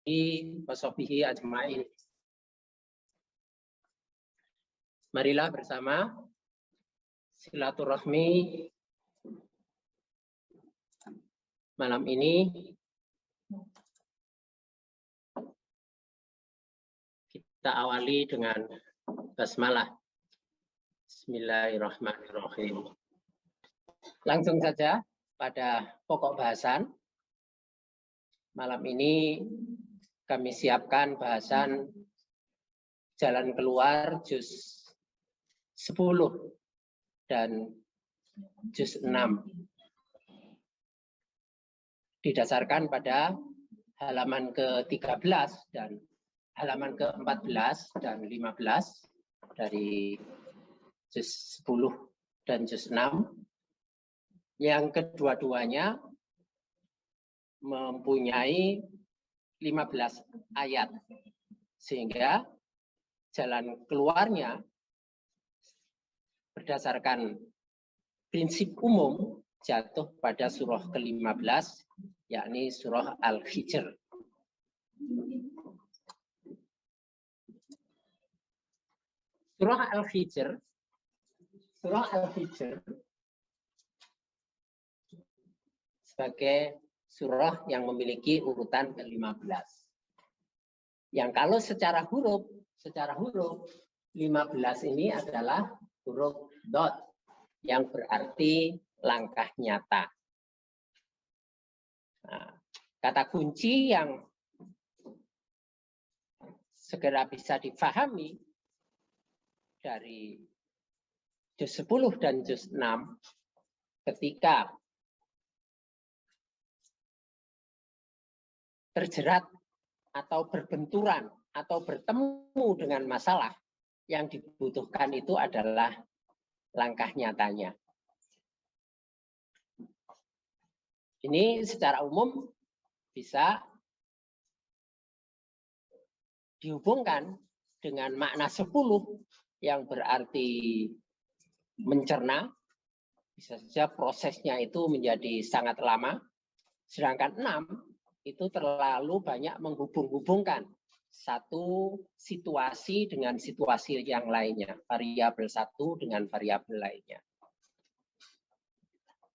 wa sahbihi ajma'in. Marilah bersama silaturahmi malam ini kita awali dengan basmalah. Bismillahirrahmanirrahim. Langsung saja pada pokok bahasan. Malam ini kami siapkan bahasan jalan keluar juz 10 dan juz 6. Didasarkan pada halaman ke-13 dan halaman ke-14 dan 15 dari juz 10 dan juz 6 yang kedua-duanya mempunyai 15 ayat sehingga jalan keluarnya berdasarkan prinsip umum jatuh pada surah ke-15 yakni surah Al-Hijr. Surah Al-Hijr sebagai surah yang memiliki urutan ke-15. Yang kalau secara huruf 15 ini adalah huruf dot yang berarti langkah nyata. Nah, kata kunci yang segera bisa difahami dari juz 10 dan juz 6 ketika terjerat atau berbenturan atau bertemu dengan masalah yang dibutuhkan itu adalah langkah nyatanya. Ini secara umum bisa dihubungkan dengan makna 10 yang berarti mencerna. Bisa saja prosesnya itu menjadi sangat lama. Sedangkan 6 itu terlalu banyak menghubung-hubungkan satu situasi dengan situasi yang lainnya, variabel satu dengan variabel lainnya.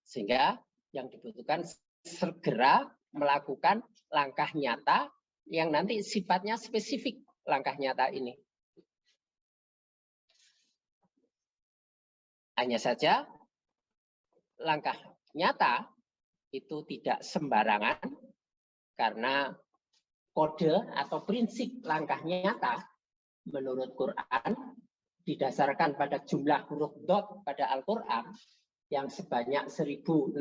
Sehingga yang dibutuhkan segera melakukan langkah nyata yang nanti sifatnya spesifik langkah nyata ini. Hanya saja langkah nyata itu tidak sembarangan karena kode atau prinsip langkah nyata menurut Quran didasarkan pada jumlah huruf dot pada Al-Quran yang sebanyak 1682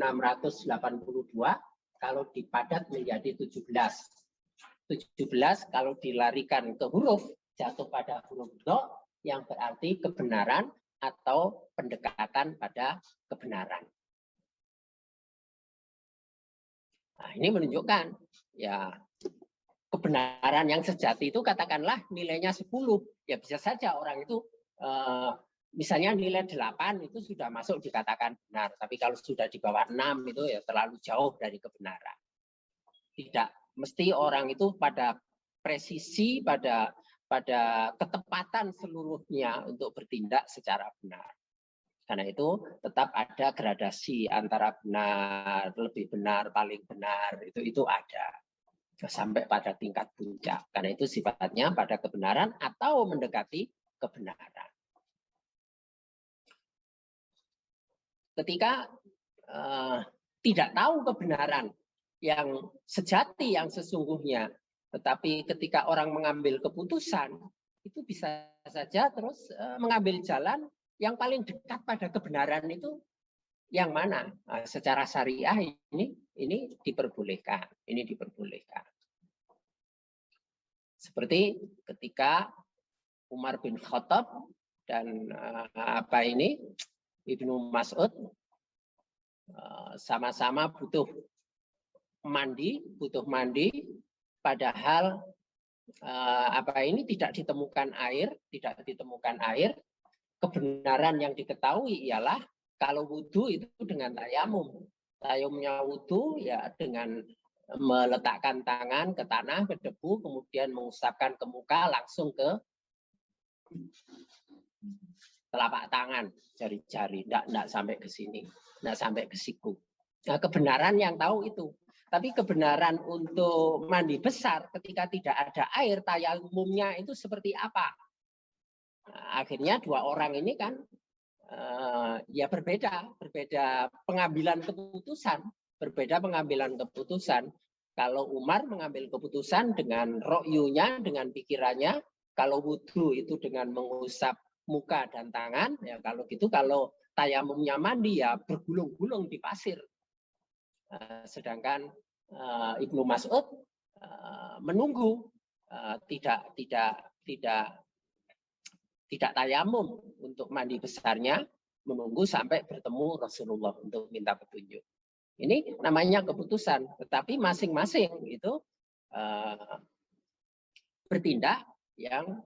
kalau dipadat menjadi 17. 17 kalau dilarikan ke huruf jatuh pada huruf dot yang berarti kebenaran atau pendekatan pada kebenaran. Nah, ini menunjukkan ya kebenaran yang sejati itu katakanlah nilainya 10. Ya bisa saja orang itu misalnya nilai 8 itu sudah masuk dikatakan benar. Tapi kalau sudah di bawah 6 itu ya terlalu jauh dari kebenaran. Tidak mesti orang itu pada presisi, pada ketepatan seluruhnya untuk bertindak secara benar. Karena itu tetap ada gradasi antara benar, lebih benar, paling benar, itu ada. Sampai pada tingkat puncak. Karena itu sifatnya pada kebenaran atau mendekati kebenaran. Ketika tidak tahu kebenaran yang sejati, yang sesungguhnya, tetapi ketika orang mengambil keputusan, itu bisa saja terus mengambil jalan yang paling dekat pada kebenaran itu yang mana? Nah, secara syariah ini diperbolehkan. Ini diperbolehkan. Seperti ketika Umar bin Khattab dan Ibnu Mas'ud sama-sama butuh mandi, padahal tidak ditemukan air. Kebenaran yang diketahui ialah kalau wudhu itu dengan tayamum. Tayamumnya wudhu ya dengan meletakkan tangan ke tanah, ke debu, kemudian mengusapkan ke muka, langsung ke telapak tangan, jari-jari, enggak sampai ke sini, enggak sampai ke siku. Nah, kebenaran yang tahu itu. Tapi kebenaran untuk mandi besar ketika tidak ada air, tayamumnya itu seperti apa? Nah, akhirnya dua orang ini kan ya berbeda pengambilan keputusan, Kalau Umar mengambil keputusan dengan ro'yunya, dengan pikirannya, kalau wudhu itu dengan mengusap muka dan tangan, ya kalau gitu, kalau tayamumnya mandi ya bergulung-gulung di pasir. Sedangkan Ibnu Mas'ud menunggu, tidak tayamum untuk mandi besarnya, menunggu sampai bertemu Rasulullah untuk minta petunjuk. Ini namanya keputusan, tetapi masing-masing itu bertindak yang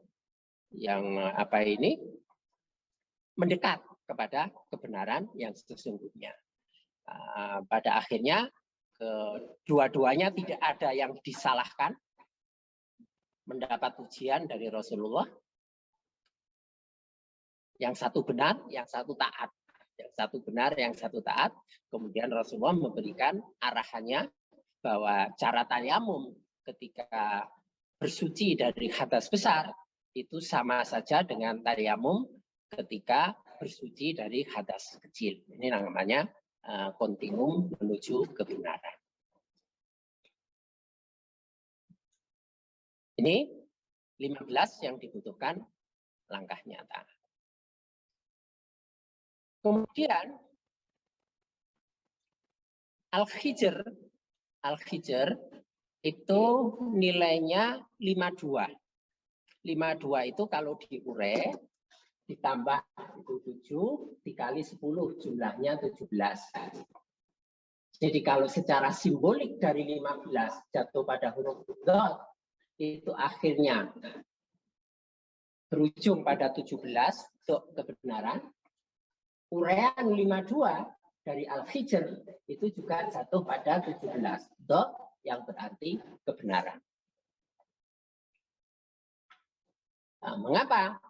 mendekat kepada kebenaran yang sesungguhnya. Pada akhirnya kedua-duanya tidak ada yang disalahkan, mendapat ujian dari Rasulullah. Yang satu benar, yang satu taat. Yang satu benar, yang satu taat. Kemudian Rasulullah memberikan arahannya bahwa cara tayamum ketika bersuci dari hadas besar itu sama saja dengan tayamum ketika bersuci dari hadas kecil. Ini namanya kontinum menuju kebenaran. Ini 15 yang dibutuhkan langkah nyata. Kemudian Al-Hijr itu nilainya 52. 52 itu kalau diure ditambah itu 7 dikali 10 jumlahnya 17. Jadi kalau secara simbolik dari 15 jatuh pada huruf dhad itu akhirnya berujung pada 17 untuk kebenaran. Urean 52 dari Al-Hijr itu juga jatuh pada 17. Dhad yang berarti kebenaran. Nah, mengapa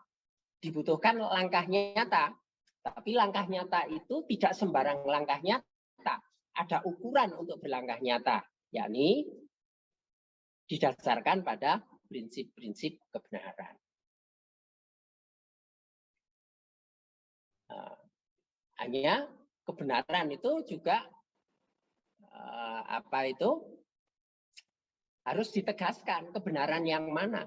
dibutuhkan langkah nyata? Tapi langkah nyata itu tidak sembarang langkah nyata. Ada ukuran untuk berlangkah nyata, yakni didasarkan pada prinsip-prinsip kebenaran. Hanya kebenaran itu juga harus ditegaskan kebenaran yang mana.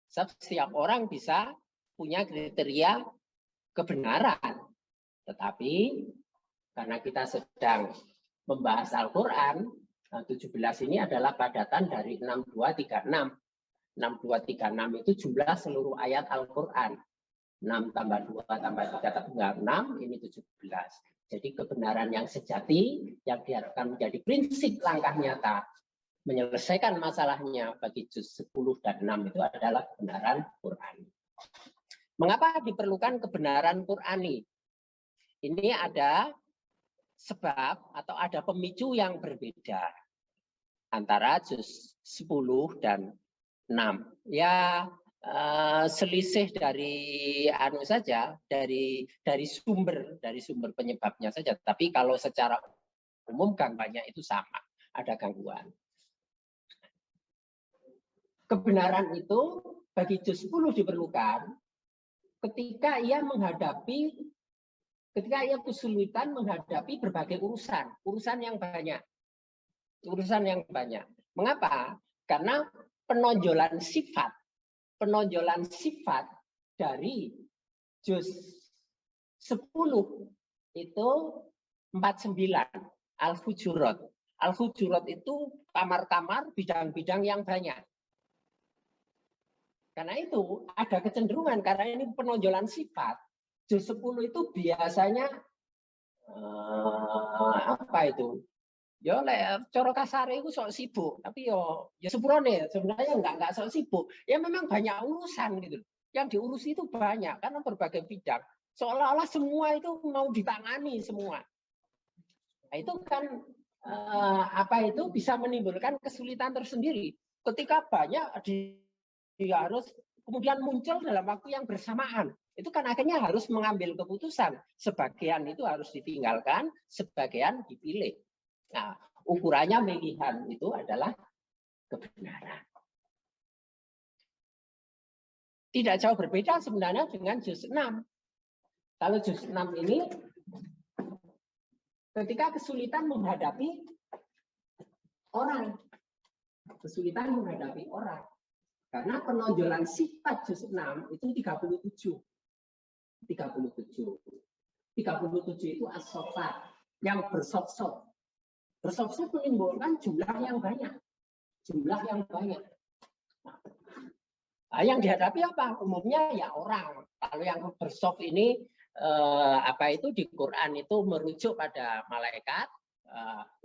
Setiap orang bisa punya kriteria kebenaran, tetapi karena kita sedang membahas Al-Quran, 17 ini adalah padatan dari 6236. 6236 itu jumlah seluruh ayat Al-Quran. 6 tambah 2 tambah 3 tambah 6, ini 17. Jadi kebenaran yang sejati yang diharapkan menjadi prinsip langkah nyata menyelesaikan masalahnya bagi juz 10 dan 6 itu adalah kebenaran Qur'ani. Mengapa diperlukan kebenaran Qur'ani? Ini ada sebab atau ada pemicu yang berbeda antara juz 10 dan 6. Ya, selisih dari dari sumber penyebabnya saja. Tapi kalau secara umum gangguannya itu sama, ada gangguan. Kebenaran itu bagi juz 10 diperlukan ketika ia kesulitan menghadapi berbagai urusan yang banyak. Mengapa? Karena penonjolan sifat dari juz 10 itu 49 Al-Hujurat. Al-Hujurat itu kamar-kamar, bidang-bidang yang banyak. Karena itu ada kecenderungan, karena ini penonjolan sifat. Juz 10 itu biasanya ya coro kasare itu sok sibuk, tapi ya sepurone sebenarnya enggak sok sibuk. Ya memang banyak urusan gitu. Yang diurusi itu banyak karena berbagai bidang. Seolah-olah semua itu mau ditangani semua. Nah, itu kan apa itu bisa menimbulkan kesulitan tersendiri. Ketika banyak dia harus kemudian muncul dalam waktu yang bersamaan. Itu kan akhirnya harus mengambil keputusan. Sebagian itu harus ditinggalkan, sebagian dipilih. Nah, ukurannya pilihan itu adalah kebenaran. Tidak jauh berbeda sebenarnya dengan juz 6. Kalau juz 6 ini ketika kesulitan menghadapi orang. Kesulitan menghadapi orang. Karena penonjolan sifat juz 6 itu 37. 37 itu as-sofat yang bersop-sop. Bersop-sop menimbulkan jumlah yang banyak. Nah, yang dihadapi apa? Umumnya ya orang. Kalau yang bersop ini apa itu di Quran itu merujuk pada malaikat.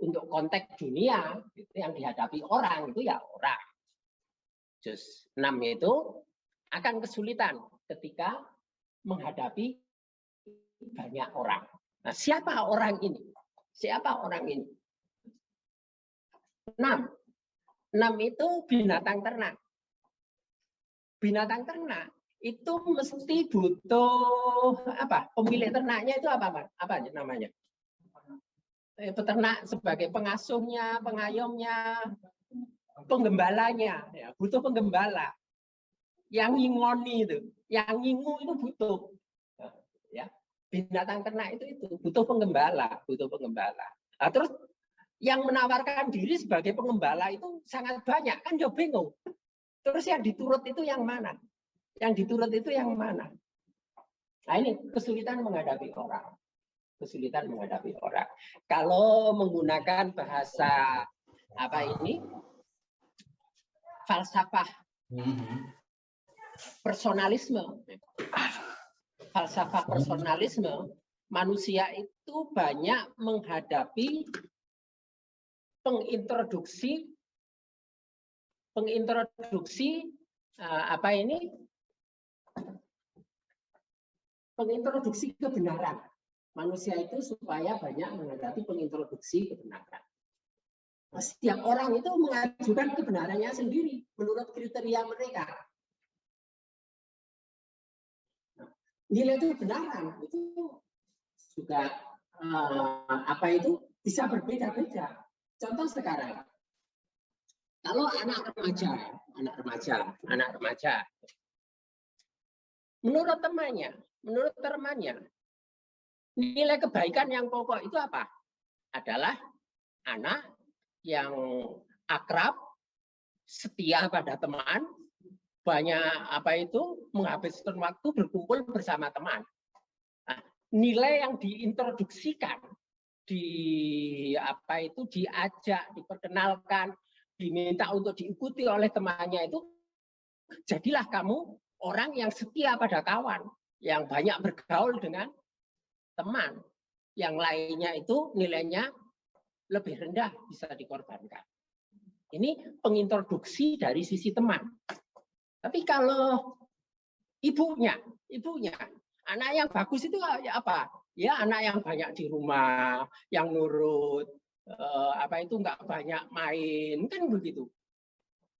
Untuk konteks dunia itu yang dihadapi orang itu ya orang. Juz 6 itu akan kesulitan ketika menghadapi banyak orang. Nah, siapa orang ini? 6 itu binatang ternak. Binatang ternak itu mesti butuh apa? Pemilik ternaknya itu apa namanya? Peternak sebagai pengasuhnya, pengayomnya, penggembalanya, ya, butuh penggembala. Yang ngingoni itu, yang ngingu itu butuh. Ya, binatang ternak itu butuh penggembala. Nah, terus yang menawarkan diri sebagai pengembala itu sangat banyak, kan dia bingung. Terus yang diturut itu yang mana? Nah, ini kesulitan menghadapi orang. Kalau menggunakan bahasa apa ini? Falsafah personalisme. Manusia itu banyak menghadapi pengintroduksi apa ini? Pengintroduksi kebenaran. Manusia itu supaya banyak menghadapi pengintroduksi kebenaran. Setiap orang itu mengajukan kebenarannya sendiri menurut kriteria mereka. Nilai kebenaran itu juga apa itu bisa berbeda-beda. Contoh sekarang, kalau anak remaja, menurut temannya, nilai kebaikan yang pokok itu apa? Adalah anak yang akrab, setia pada teman, banyak apa itu menghabiskan waktu berkumpul bersama teman. Nah, nilai yang diintroduksikan, diajak, diperkenalkan, diminta untuk diikuti oleh temannya itu, jadilah kamu orang yang setia pada kawan, yang banyak bergaul dengan teman. Yang lainnya itu nilainya lebih rendah, bisa dikorbankan. Ini pengintroduksi dari sisi teman. Tapi kalau ibunya, anak yang bagus itu apa? Ya anak yang banyak di rumah, yang nurut, nggak banyak main, kan begitu.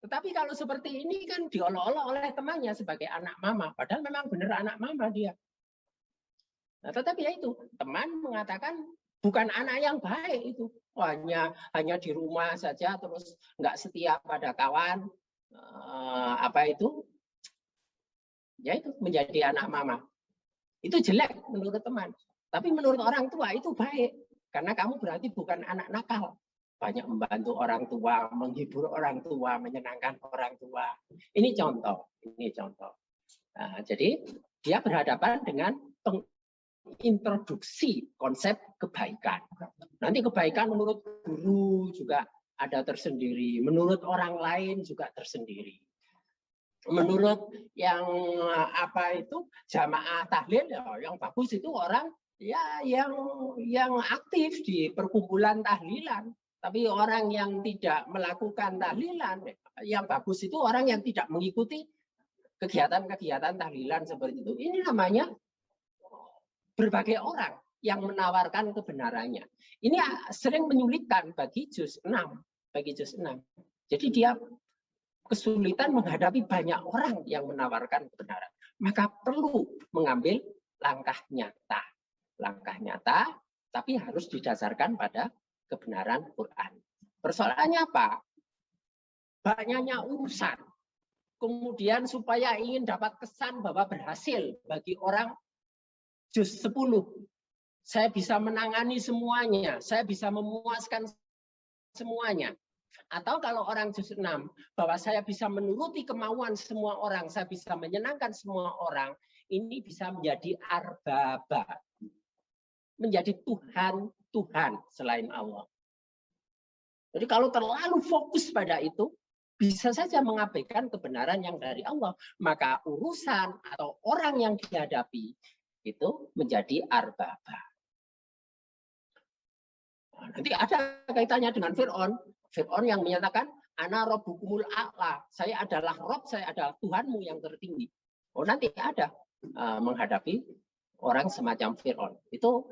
Tetapi kalau seperti ini kan diolok-olok oleh temannya sebagai anak mama, padahal memang benar anak mama dia. Nah, tetapi ya itu teman mengatakan bukan anak yang baik itu, hanya di rumah saja terus nggak setia pada kawan, ya itu menjadi anak mama. Itu jelek menurut teman. Tapi menurut orang tua itu baik. Karena kamu berarti bukan anak nakal. Banyak membantu orang tua, menghibur orang tua, menyenangkan orang tua. Ini contoh. Nah, jadi dia berhadapan dengan introduksi konsep kebaikan. Nanti kebaikan menurut guru juga ada tersendiri. Menurut orang lain juga tersendiri. Menurut yang jamaah tahlil yang bagus itu orang ya yang aktif di perkumpulan tahlilan. Tapi orang yang tidak melakukan tahlilan yang bagus itu orang yang tidak mengikuti kegiatan tahlilan seperti itu. Ini namanya berbagai orang. yang menawarkan kebenarannya. Ini sering menyulitkan bagi juz 6. Jadi dia kesulitan menghadapi banyak orang yang menawarkan kebenaran. Maka perlu mengambil langkah nyata. Langkah nyata, tapi harus didasarkan pada kebenaran Quran. Persoalannya apa? Banyaknya urusan. Kemudian supaya ingin dapat kesan bahwa berhasil bagi orang juz 10. Saya bisa menangani semuanya, saya bisa memuaskan semuanya. Atau kalau orang juz 6, bahwa saya bisa menuruti kemauan semua orang, saya bisa menyenangkan semua orang, ini bisa menjadi arbaba. Menjadi Tuhan selain Allah. Jadi kalau terlalu fokus pada itu, bisa saja mengabaikan kebenaran yang dari Allah. Maka urusan atau orang yang dihadapi itu menjadi arbaba. Nanti ada kaitannya dengan Fir'aun. Fir'aun yang menyatakan, Ana Rabbukumul A'la. Saya adalah Rob, saya adalah Tuhanmu yang tertinggi. Oh, nanti ada menghadapi orang semacam Fir'aun. Itu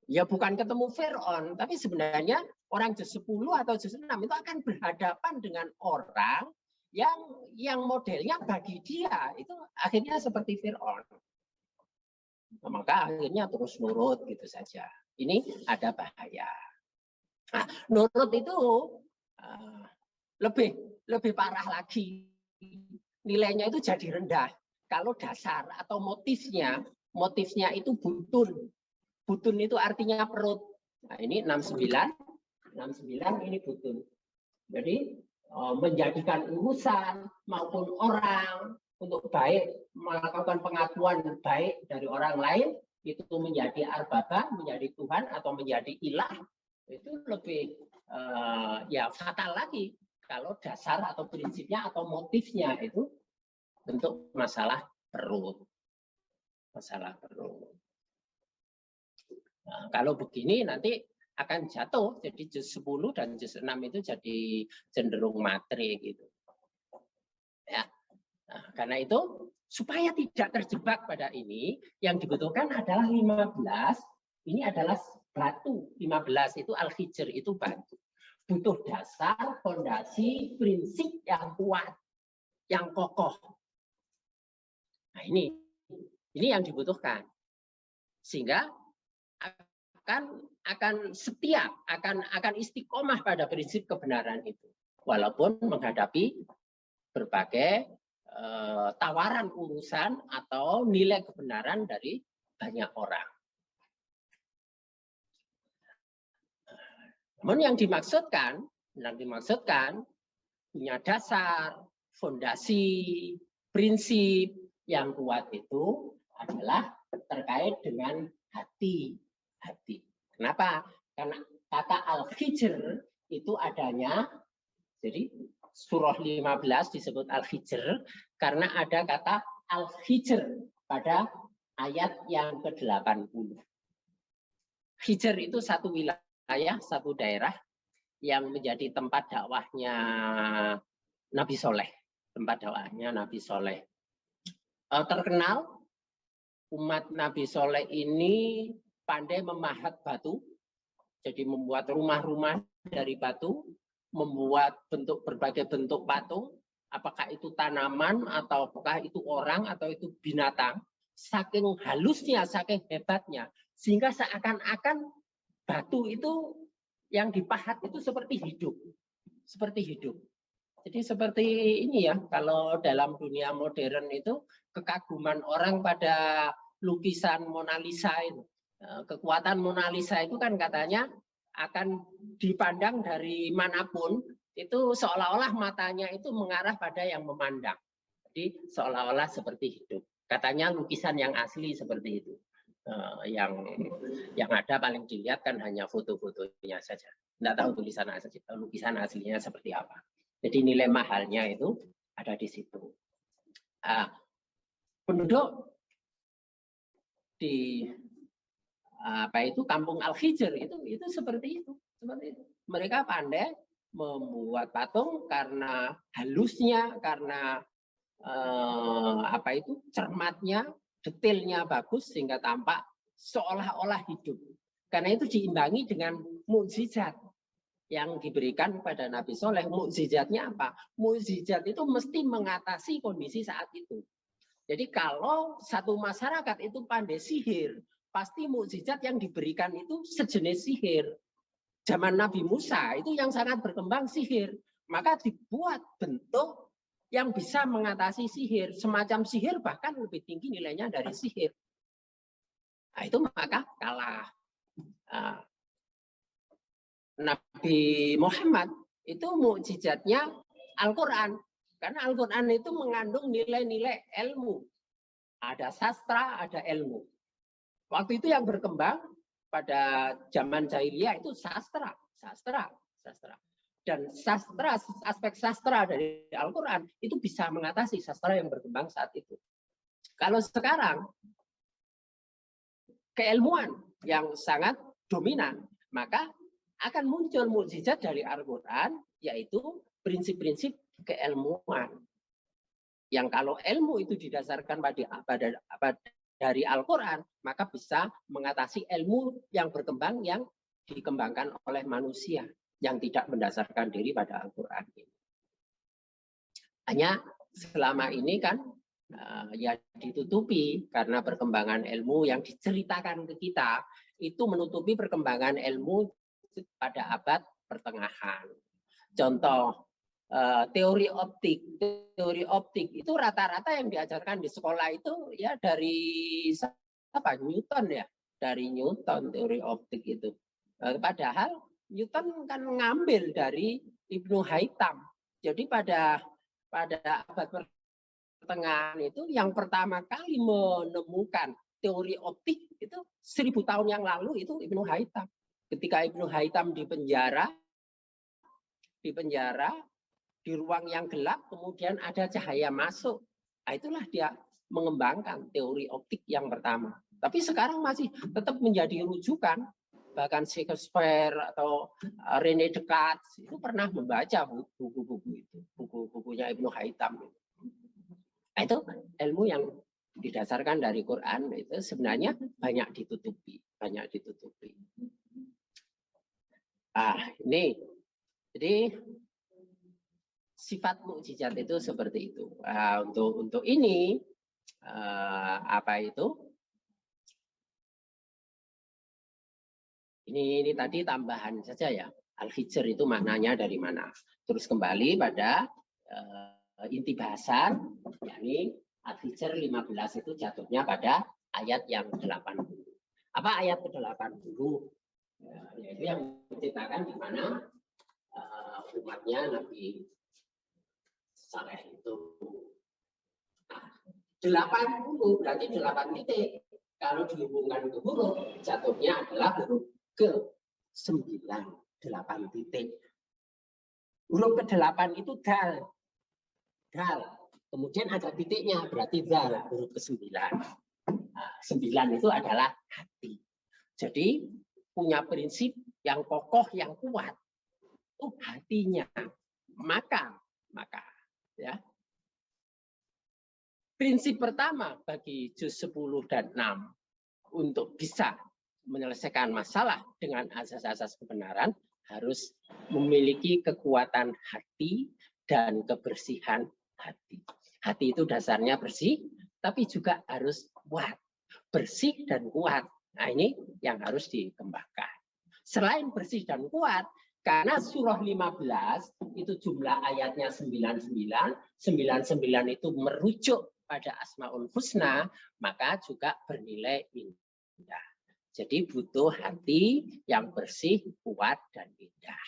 ya bukan ketemu Fir'aun, tapi sebenarnya orang juz 10 atau juz 6 itu akan berhadapan dengan orang yang modelnya bagi dia itu akhirnya seperti Fir'aun. Maka akhirnya terus nurut gitu saja. Ini ada bahaya. Nah, nurut itu lebih parah lagi. Nilainya itu jadi rendah. Kalau dasar atau motifnya itu butun. Butun itu artinya perut. Nah, ini 69 ini butun. Jadi menjadikan urusan maupun orang untuk baik, melakukan pengakuan baik dari orang lain, itu menjadi arbaba, menjadi Tuhan atau menjadi ilah, itu lebih ya fatal lagi kalau dasar atau prinsipnya atau motifnya itu bentuk masalah perut. Masalah perut. Nah, kalau begini nanti akan jatuh, jadi juz 10 dan juz 6 itu jadi cenderung matre gitu. Ya. Nah, karena itu supaya tidak terjebak pada ini, yang dibutuhkan adalah 15. Ini adalah batu. 15 itu al-hijr, itu batu. Butuh dasar, fondasi, prinsip yang kuat, yang kokoh. Nah, ini yang dibutuhkan. Sehingga akan setia, akan istiqomah pada prinsip kebenaran itu. Walaupun menghadapi berbagai tawaran urusan atau nilai kebenaran dari banyak orang. Namun yang dimaksudkan punya dasar, fondasi, prinsip yang kuat itu adalah terkait dengan hati. Kenapa? Karena kata al-hijr itu adanya, jadi surah 15 disebut al-hijr karena ada kata al-hijr pada ayat yang ke-80. Hijr itu satu wilayah, satu daerah yang menjadi tempat dakwahnya Nabi Soleh. Tempat dakwahnya Nabi Soleh. Terkenal umat Nabi Soleh ini pandai memahat batu, jadi membuat rumah-rumah dari batu, membuat berbagai bentuk patung, apakah itu tanaman atau apakah itu orang atau itu binatang, saking halusnya, saking hebatnya, sehingga seakan-akan batu itu yang dipahat itu seperti hidup. Jadi seperti ini ya, kalau dalam dunia modern itu kekaguman orang pada lukisan Mona Lisa itu. Kekuatan Mona Lisa itu kan katanya akan dipandang dari manapun, itu seolah-olah matanya itu mengarah pada yang memandang. Jadi seolah-olah seperti hidup. Katanya lukisan yang asli seperti itu. Yang ada paling dilihat kan hanya foto-fotonya saja. Tidak tahu lukisan aslinya seperti apa. Jadi nilai mahalnya itu ada di situ. Penduduk di Kampung Al-Hijr itu seperti itu. Mereka pandai membuat patung karena halusnya, karena cermatnya, detailnya bagus sehingga tampak seolah-olah hidup. Karena itu diimbangi dengan mukjizat yang diberikan kepada Nabi Soleh. Mukjizatnya apa? Mukjizat itu mesti mengatasi kondisi saat itu. Jadi kalau satu masyarakat itu pandai sihir, pasti mukjizat yang diberikan itu sejenis sihir. Zaman Nabi Musa itu yang sangat berkembang sihir. Maka dibuat bentuk yang bisa mengatasi sihir. Semacam sihir bahkan lebih tinggi nilainya dari sihir. Nah, itu maka kalah. Nabi Muhammad itu mukjizatnya Al-Quran. Karena Al-Quran itu mengandung nilai-nilai ilmu. Ada sastra, ada ilmu. Waktu itu yang berkembang pada zaman jahiliyah itu sastra. Dan sastra, aspek sastra dari Al-Quran itu bisa mengatasi sastra yang berkembang saat itu. Kalau sekarang, keilmuan yang sangat dominan, maka akan muncul mukjizat dari Al-Quran, yaitu prinsip-prinsip keilmuan. Yang kalau ilmu itu didasarkan dari Al-Quran, maka bisa mengatasi ilmu yang berkembang yang dikembangkan oleh manusia yang tidak mendasarkan diri pada Al-Quran. Hanya selama ini kan ya ditutupi karena perkembangan ilmu yang diceritakan ke kita itu menutupi perkembangan ilmu pada abad pertengahan. Contoh teori optik itu rata-rata yang diajarkan di sekolah itu ya dari Newton ya, dari Newton teori optik itu. Padahal Newton kan ngambil dari Ibnu Haytham. Jadi pada abad pertengahan itu yang pertama kali menemukan teori optik itu 1000 tahun yang lalu itu Ibnu Haytham. Ketika Ibnu Haytham di penjara di ruang yang gelap, kemudian ada cahaya masuk. Nah, itulah dia mengembangkan teori optik yang pertama. Tapi sekarang masih tetap menjadi rujukan. Bahkan Shakespeare atau René Descartes itu pernah membaca buku-buku itu, buku-bukunya Ibnu Haytham. Nah, itu ilmu yang didasarkan dari Quran itu sebenarnya banyak ditutupi. Ini jadi sifat mukjizat itu seperti itu. Untuk ini ini tadi tambahan saja ya. Al-Hijr itu maknanya dari mana? Terus kembali pada inti bahasan, yakni Al-Hijr 15 itu jatuhnya pada ayat yang 80. Apa ayat ke-80? Yaitu yang menceritakan di mana umatnya Nabi Saleh itu. Nah, 80 berarti 8 titik. Kalau dihubungkan ke huruf, jatuhnya adalah huruf ke-9. 8 titik. Huruf ke-8 itu dal. Kemudian ada titiknya, berarti dal, huruf ke-9. 9 itu adalah hati. Jadi punya prinsip yang kokoh, yang kuat. Hatinya. Maka ya. Prinsip pertama bagi juz 10 dan 6 untuk bisa menyelesaikan masalah dengan asas-asas kebenaran harus memiliki kekuatan hati dan kebersihan hati. Hati itu dasarnya bersih, tapi juga harus kuat. Bersih dan kuat. Nah, ini yang harus dikembangkan. Selain bersih dan kuat, karena surah 15 itu jumlah ayatnya 99 itu merujuk pada Asmaul Husna, maka juga bernilai indah. Jadi butuh hati yang bersih, kuat, dan indah.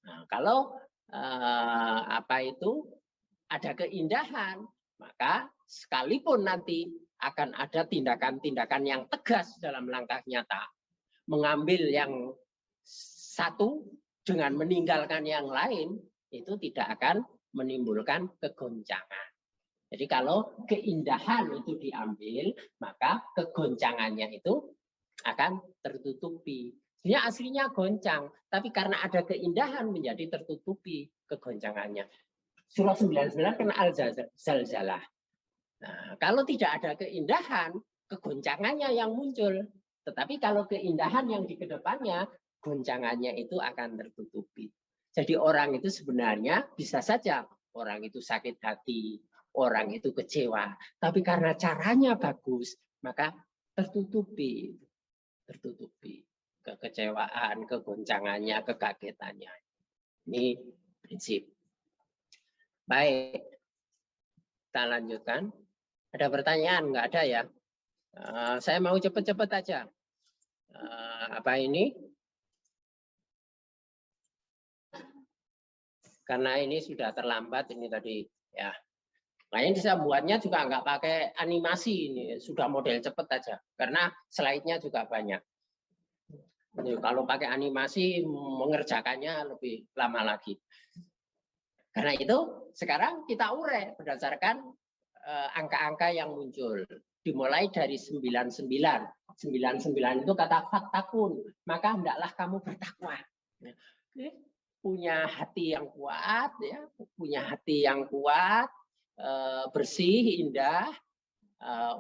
Nah, kalau ada keindahan, maka sekalipun nanti akan ada tindakan-tindakan yang tegas dalam langkah nyata, mengambil yang satu dengan meninggalkan yang lain, itu tidak akan menimbulkan kegoncangan. Jadi kalau keindahan itu diambil, maka kegoncangannya itu akan tertutupi. Sebenarnya aslinya goncang, tapi karena ada keindahan menjadi tertutupi kegoncangannya. Surah 99 kena al-zalzalah. Nah, kalau tidak ada keindahan, kegoncangannya yang muncul. Tetapi kalau keindahan yang di kedepannya, goncangannya itu akan tertutupi. Jadi orang itu sebenarnya bisa saja orang itu sakit hati, orang itu kecewa. Tapi karena caranya bagus, maka tertutupi. Tertutupi kekecewaan, kegoncangannya, kekagetannya. Ini prinsip. Baik, kita lanjutkan. Ada pertanyaan? Nggak ada ya? Saya mau cepat-cepat aja. Apa ini? Karena ini sudah terlambat ini tadi ya. Makanya bisa buatnya juga nggak pakai animasi ini, sudah model cepat aja. Karena slide-nya juga banyak. Jadi, kalau pakai animasi mengerjakannya lebih lama lagi. Karena itu sekarang kita urai berdasarkan angka-angka yang muncul. Dimulai dari 99. 99 itu kata fatakun, maka hendaklah kamu bertakwa. Punya hati yang kuat, ya, punya hati yang kuat, bersih, indah,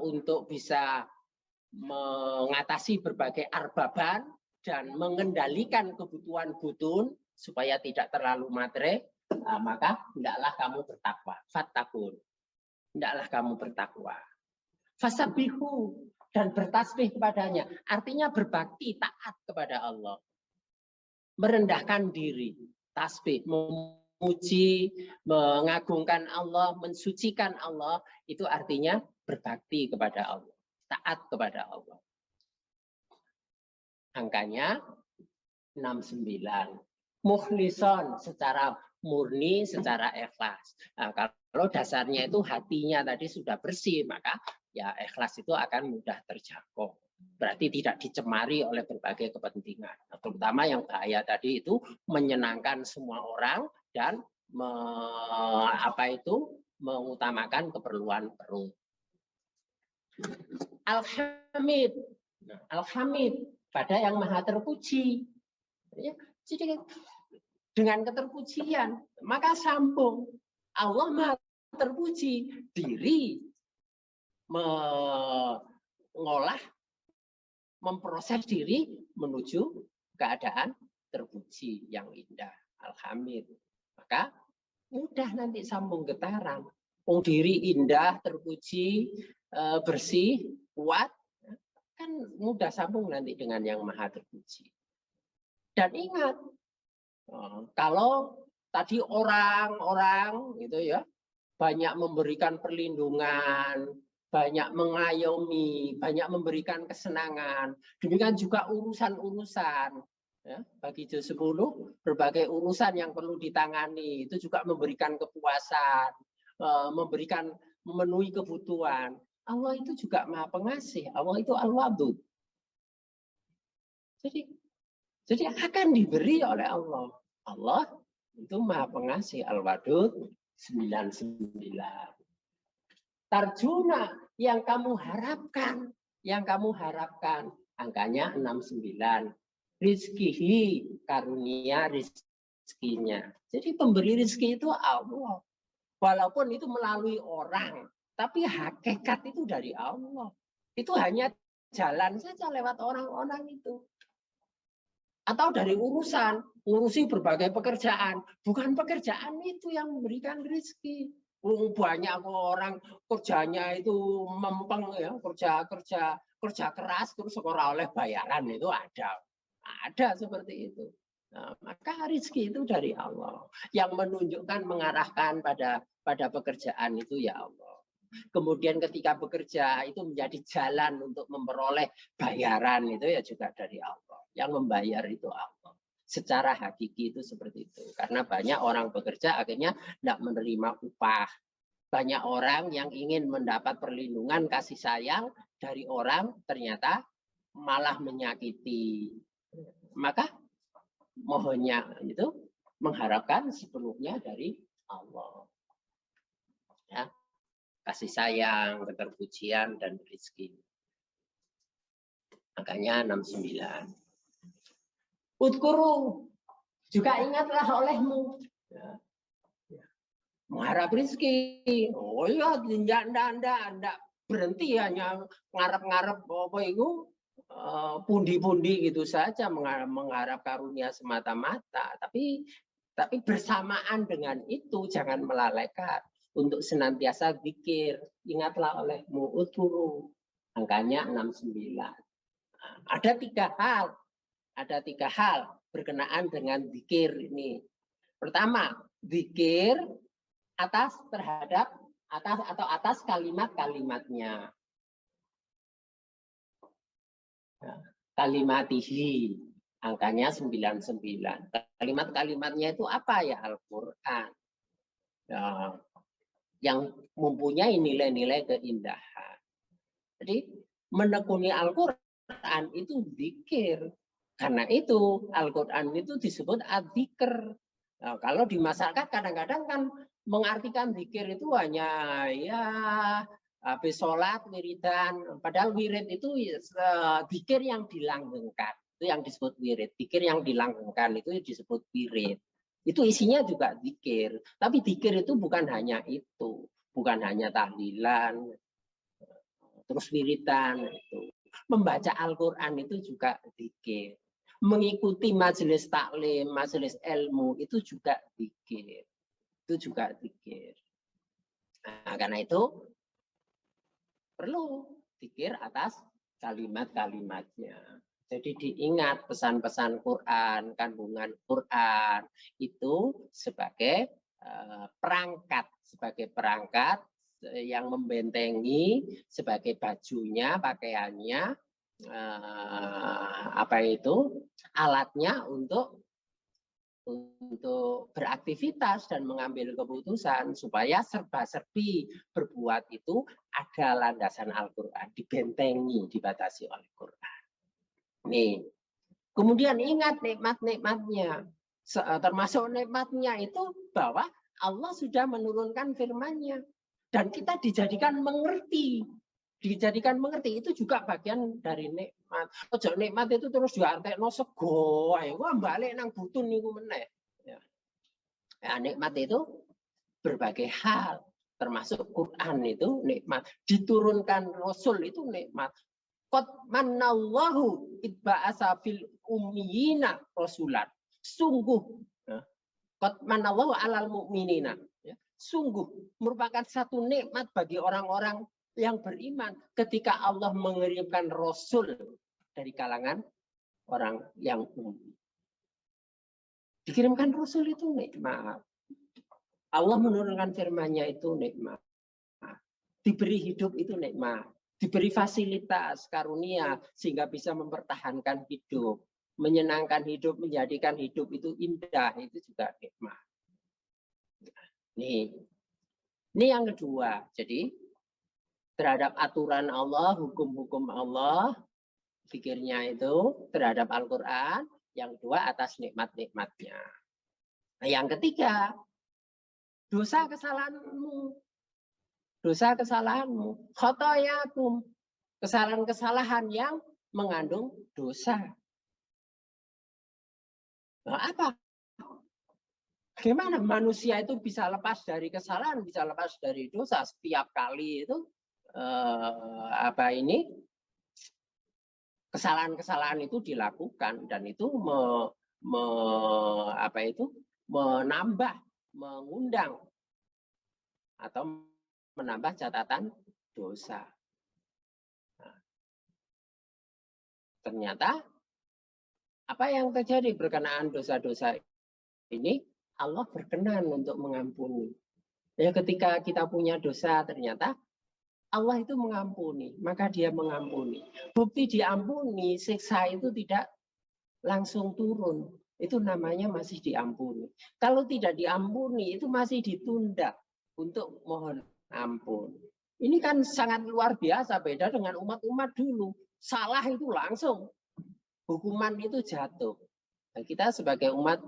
untuk bisa mengatasi berbagai arbaban dan mengendalikan kebutuhan butun supaya tidak terlalu matre, maka hendaklah kamu bertakwa. Fatakun, hendaklah kamu bertakwa. Fasabihu, dan bertasbih kepadanya. Artinya berbakti, taat kepada Allah. Merendahkan diri, tasbih, memuji, mengagungkan Allah, mensucikan Allah, itu artinya berbakti kepada Allah, taat kepada Allah. Angkanya 69. Mukhlison, secara murni, secara ikhlas. Nah, kalau dasarnya itu hatinya tadi sudah bersih, maka ya ikhlas itu akan mudah terjangkau. Berarti tidak dicemari oleh berbagai kepentingan. Nah, terutama yang bahaya tadi itu menyenangkan semua orang dan mengutamakan keperluan perut. Al-Hamid. Nah, Al-Hamid, pada yang maha terpuji. Ya, jadi dengan keterpujian, maka sambung. Allah maha terpuji, diri mengolah, memproses diri menuju keadaan terpuji yang indah. Alhamid. Maka mudah nanti sambung getaran. Diri indah, terpuji, bersih, kuat, kan mudah sambung nanti dengan yang maha terpuji. Dan ingat, kalau tadi orang-orang gitu ya, banyak memberikan perlindungan, banyak mengayomi, banyak memberikan kesenangan. Demikian juga urusan-urusan. Ya, bagi juz 10, berbagai urusan yang perlu ditangani, itu juga memberikan kepuasan, memenuhi kebutuhan. Allah itu juga maha pengasih, Allah itu al-wadud. Jadi akan diberi oleh Allah. Allah itu maha pengasih, al-wadud 99. Tarjuna, yang kamu harapkan, angkanya 69. Rizkihi, karunia rizkinya. Jadi pemberi rizki itu Allah. Walaupun itu melalui orang, tapi hakikat itu dari Allah. Itu hanya jalan saja lewat orang-orang itu. Atau dari urusan, ngurusi berbagai pekerjaan. Bukan pekerjaan itu yang memberikan rizki. Banyak orang kerjanya itu mempeng, ya, kerja keras terus ora oleh bayaran, itu ada seperti itu. Nah, maka rezeki itu dari Allah yang menunjukkan, mengarahkan pada pekerjaan itu ya Allah. Kemudian ketika bekerja itu menjadi jalan untuk memperoleh bayaran, itu ya juga dari Allah. Yang membayar itu Allah. Secara hakiki itu seperti itu. Karena banyak orang bekerja akhirnya tidak menerima upah. Banyak orang yang ingin mendapat perlindungan, kasih sayang dari orang, ternyata malah menyakiti. Maka mohonnya itu mengharapkan sepenuhnya dari Allah. Ya, kasih sayang, keterpujian, dan rezeki. Makanya 69. Udkuru, juga ingatlah olehmu. Ya. Mengharap rezeki. Oh ya, tidak berhenti hanya ngarep-ngarep apa itu pundi-pundi gitu saja, mengharap karunia semata-mata, tapi bersamaan dengan itu jangan melalaikan untuk senantiasa zikir. Ingatlah olehmu uturu, angkanya 69. Ada tiga hal berkenaan dengan zikir ini. Pertama, zikir atas kalimat-kalimatnya. Kalimatihi, angkanya 99. Kalimat-kalimatnya itu apa ya? Al-Quran. Yang mempunyai nilai-nilai keindahan. Jadi menekuni Al-Quran itu zikir. Karena itu Al-Quran itu disebut adzikr. Nah, kalau di masyarakat kadang-kadang kan mengartikan zikir itu hanya ya habis sholat wiridan, padahal wirid itu zikir yang dilanggengkan, itu yang disebut wirid. Zikir yang dilanggengkan itu disebut wirid. Itu isinya juga zikir, tapi zikir itu bukan hanya itu, bukan hanya tahlilan, terus wiridan itu. Membaca Al-Quran itu juga zikir. Mengikuti majelis taklim, majelis ilmu itu juga zikir. Itu juga zikir. Nah, karena itu perlu zikir atas kalimat-kalimatnya. Jadi diingat pesan-pesan Quran, kandungan Quran itu sebagai perangkat yang membentengi, sebagai bajunya, pakaiannya, alatnya untuk beraktivitas dan mengambil keputusan, supaya serba-serbi berbuat itu ada landasan Al-Quran, dibentengi, dibatasi oleh Quran. Nih, kemudian ingat nikmat-nikmatnya, termasuk nikmatnya itu bahwa Allah sudah menurunkan firman-Nya dan kita dijadikan mengerti. Dijadikan mengerti itu juga bagian dari nikmat. Ojo nikmat itu terus diartekno sego ae. Wah balik nang butun niku meneh. Ya. Ya, nikmat itu berbagai hal, termasuk Quran itu nikmat. Diturunkan Rasul itu nikmat. Qad manallahu itba'asa fil ummiyina rasulan. Sungguh qad manallahu alal mu'minina. Sungguh merupakan satu nikmat bagi orang-orang yang beriman ketika Allah mengirimkan Rasul dari kalangan orang yang umum. Dikirimkan Rasul itu nikmat. Allah menurunkan firman-Nya itu nikmat. Diberi hidup itu nikmat. Diberi fasilitas karunia sehingga bisa mempertahankan hidup. Menyenangkan hidup, menjadikan hidup itu indah, itu juga nikmat. Ini yang kedua. Jadi terhadap aturan Allah, hukum-hukum Allah, pikirnya itu terhadap Al-Quran, yang kedua atas nikmat-nikmatnya. Nah, yang ketiga, dosa kesalahanmu. Dosa kesalahanmu. Khotoyakum. Kesalahan-kesalahan yang mengandung dosa. Nah, apa? Bagaimana manusia itu bisa lepas dari kesalahan, bisa lepas dari dosa setiap kali itu kesalahan-kesalahan itu dilakukan dan itu menambah, mengundang atau menambah catatan dosa. Nah, ternyata apa yang terjadi berkenaan dosa-dosa ini, Allah berkenan untuk mengampuni. Ya, ketika kita punya dosa ternyata Allah itu mengampuni, maka dia mengampuni. Bukti diampuni, siksa itu tidak langsung turun. Itu namanya masih diampuni. Kalau tidak diampuni, itu masih ditunda untuk mohon ampun. Ini kan sangat luar biasa, beda dengan umat-umat dulu. Salah itu langsung, hukuman itu jatuh. Nah, kita sebagai umat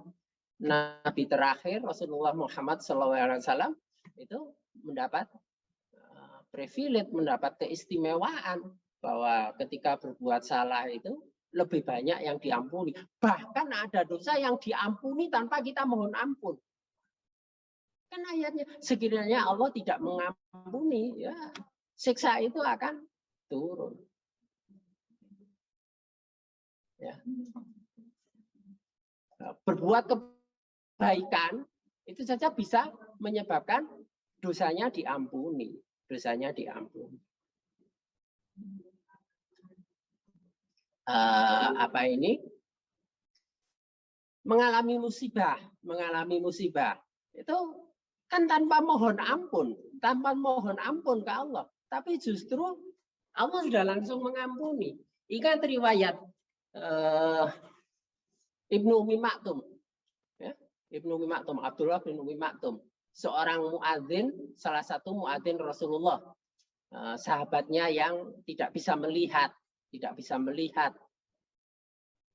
Nabi terakhir, Rasulullah Muhammad SAW, itu mendapat privilege, mendapat keistimewaan bahwa ketika berbuat salah itu lebih banyak yang diampuni. Bahkan ada dosa yang diampuni tanpa kita mohon ampun. Kan ayatnya, sekiranya Allah tidak mengampuni, ya siksa itu akan turun. Ya. Berbuat kebaikan itu saja bisa menyebabkan dosanya diampuni. Dosanya diampuni. Apa ini? Mengalami musibah itu kan tanpa mohon ampun ke Allah, tapi justru Allah sudah langsung mengampuni. Ingat riwayat Ibnu Umi Maktum, ya, Ibnu Umi Maktum, Abdullah bin Umi Maktum, seorang muadzin, salah satu muadzin Rasulullah, sahabatnya yang tidak bisa melihat,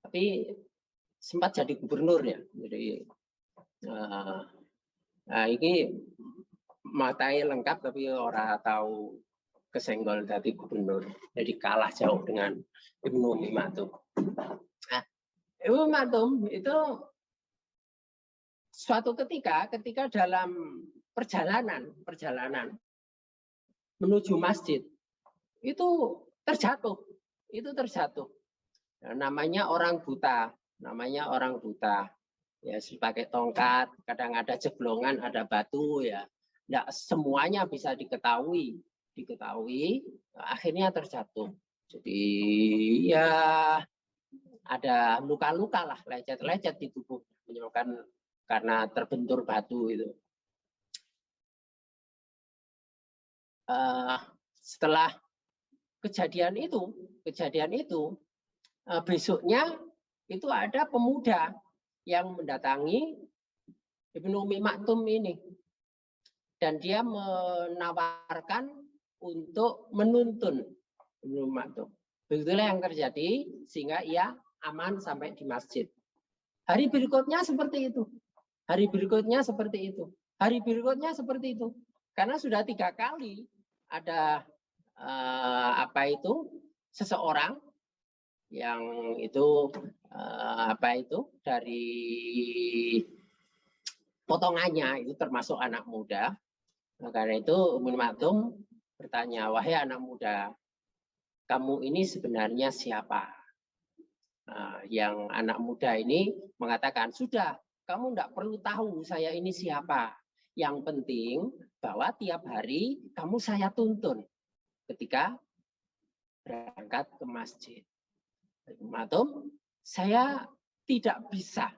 tapi sempat jadi gubernur ya. Jadi ini matanya lengkap tapi orang tahu kesenggol dari gubernur. Jadi kalah jauh dengan Ibnu Umi Maktum. Nah, Ibnu Umi Maktum itu suatu ketika dalam perjalanan menuju masjid itu terjatuh. Namanya orang buta. Ya, pakai tongkat, kadang ada jeblongan, ada batu ya. Nggak semuanya bisa diketahui, akhirnya terjatuh. Jadi ya ada luka-luka lah, lecet-lecet di tubuh menyebabkan karena terbentur batu itu. Setelah kejadian itu besoknya itu ada pemuda yang mendatangi Ibnu Umi Maktum ini dan dia menawarkan untuk menuntun Ibnu Umi Maktum. Begitulah yang terjadi sehingga ia aman sampai di masjid. Hari berikutnya seperti itu. Hari berikutnya seperti itu. Karena sudah 3 kali ada seseorang yang itu dari potongannya itu termasuk anak muda. Nah, karena itu Ibnu Maktum bertanya, wahai anak muda, kamu ini sebenarnya siapa? Yang anak muda ini mengatakan, sudah, kamu tidak perlu tahu saya ini siapa. Yang penting bahwa tiap hari kamu saya tuntun ketika berangkat ke masjid. Maktum, saya tidak bisa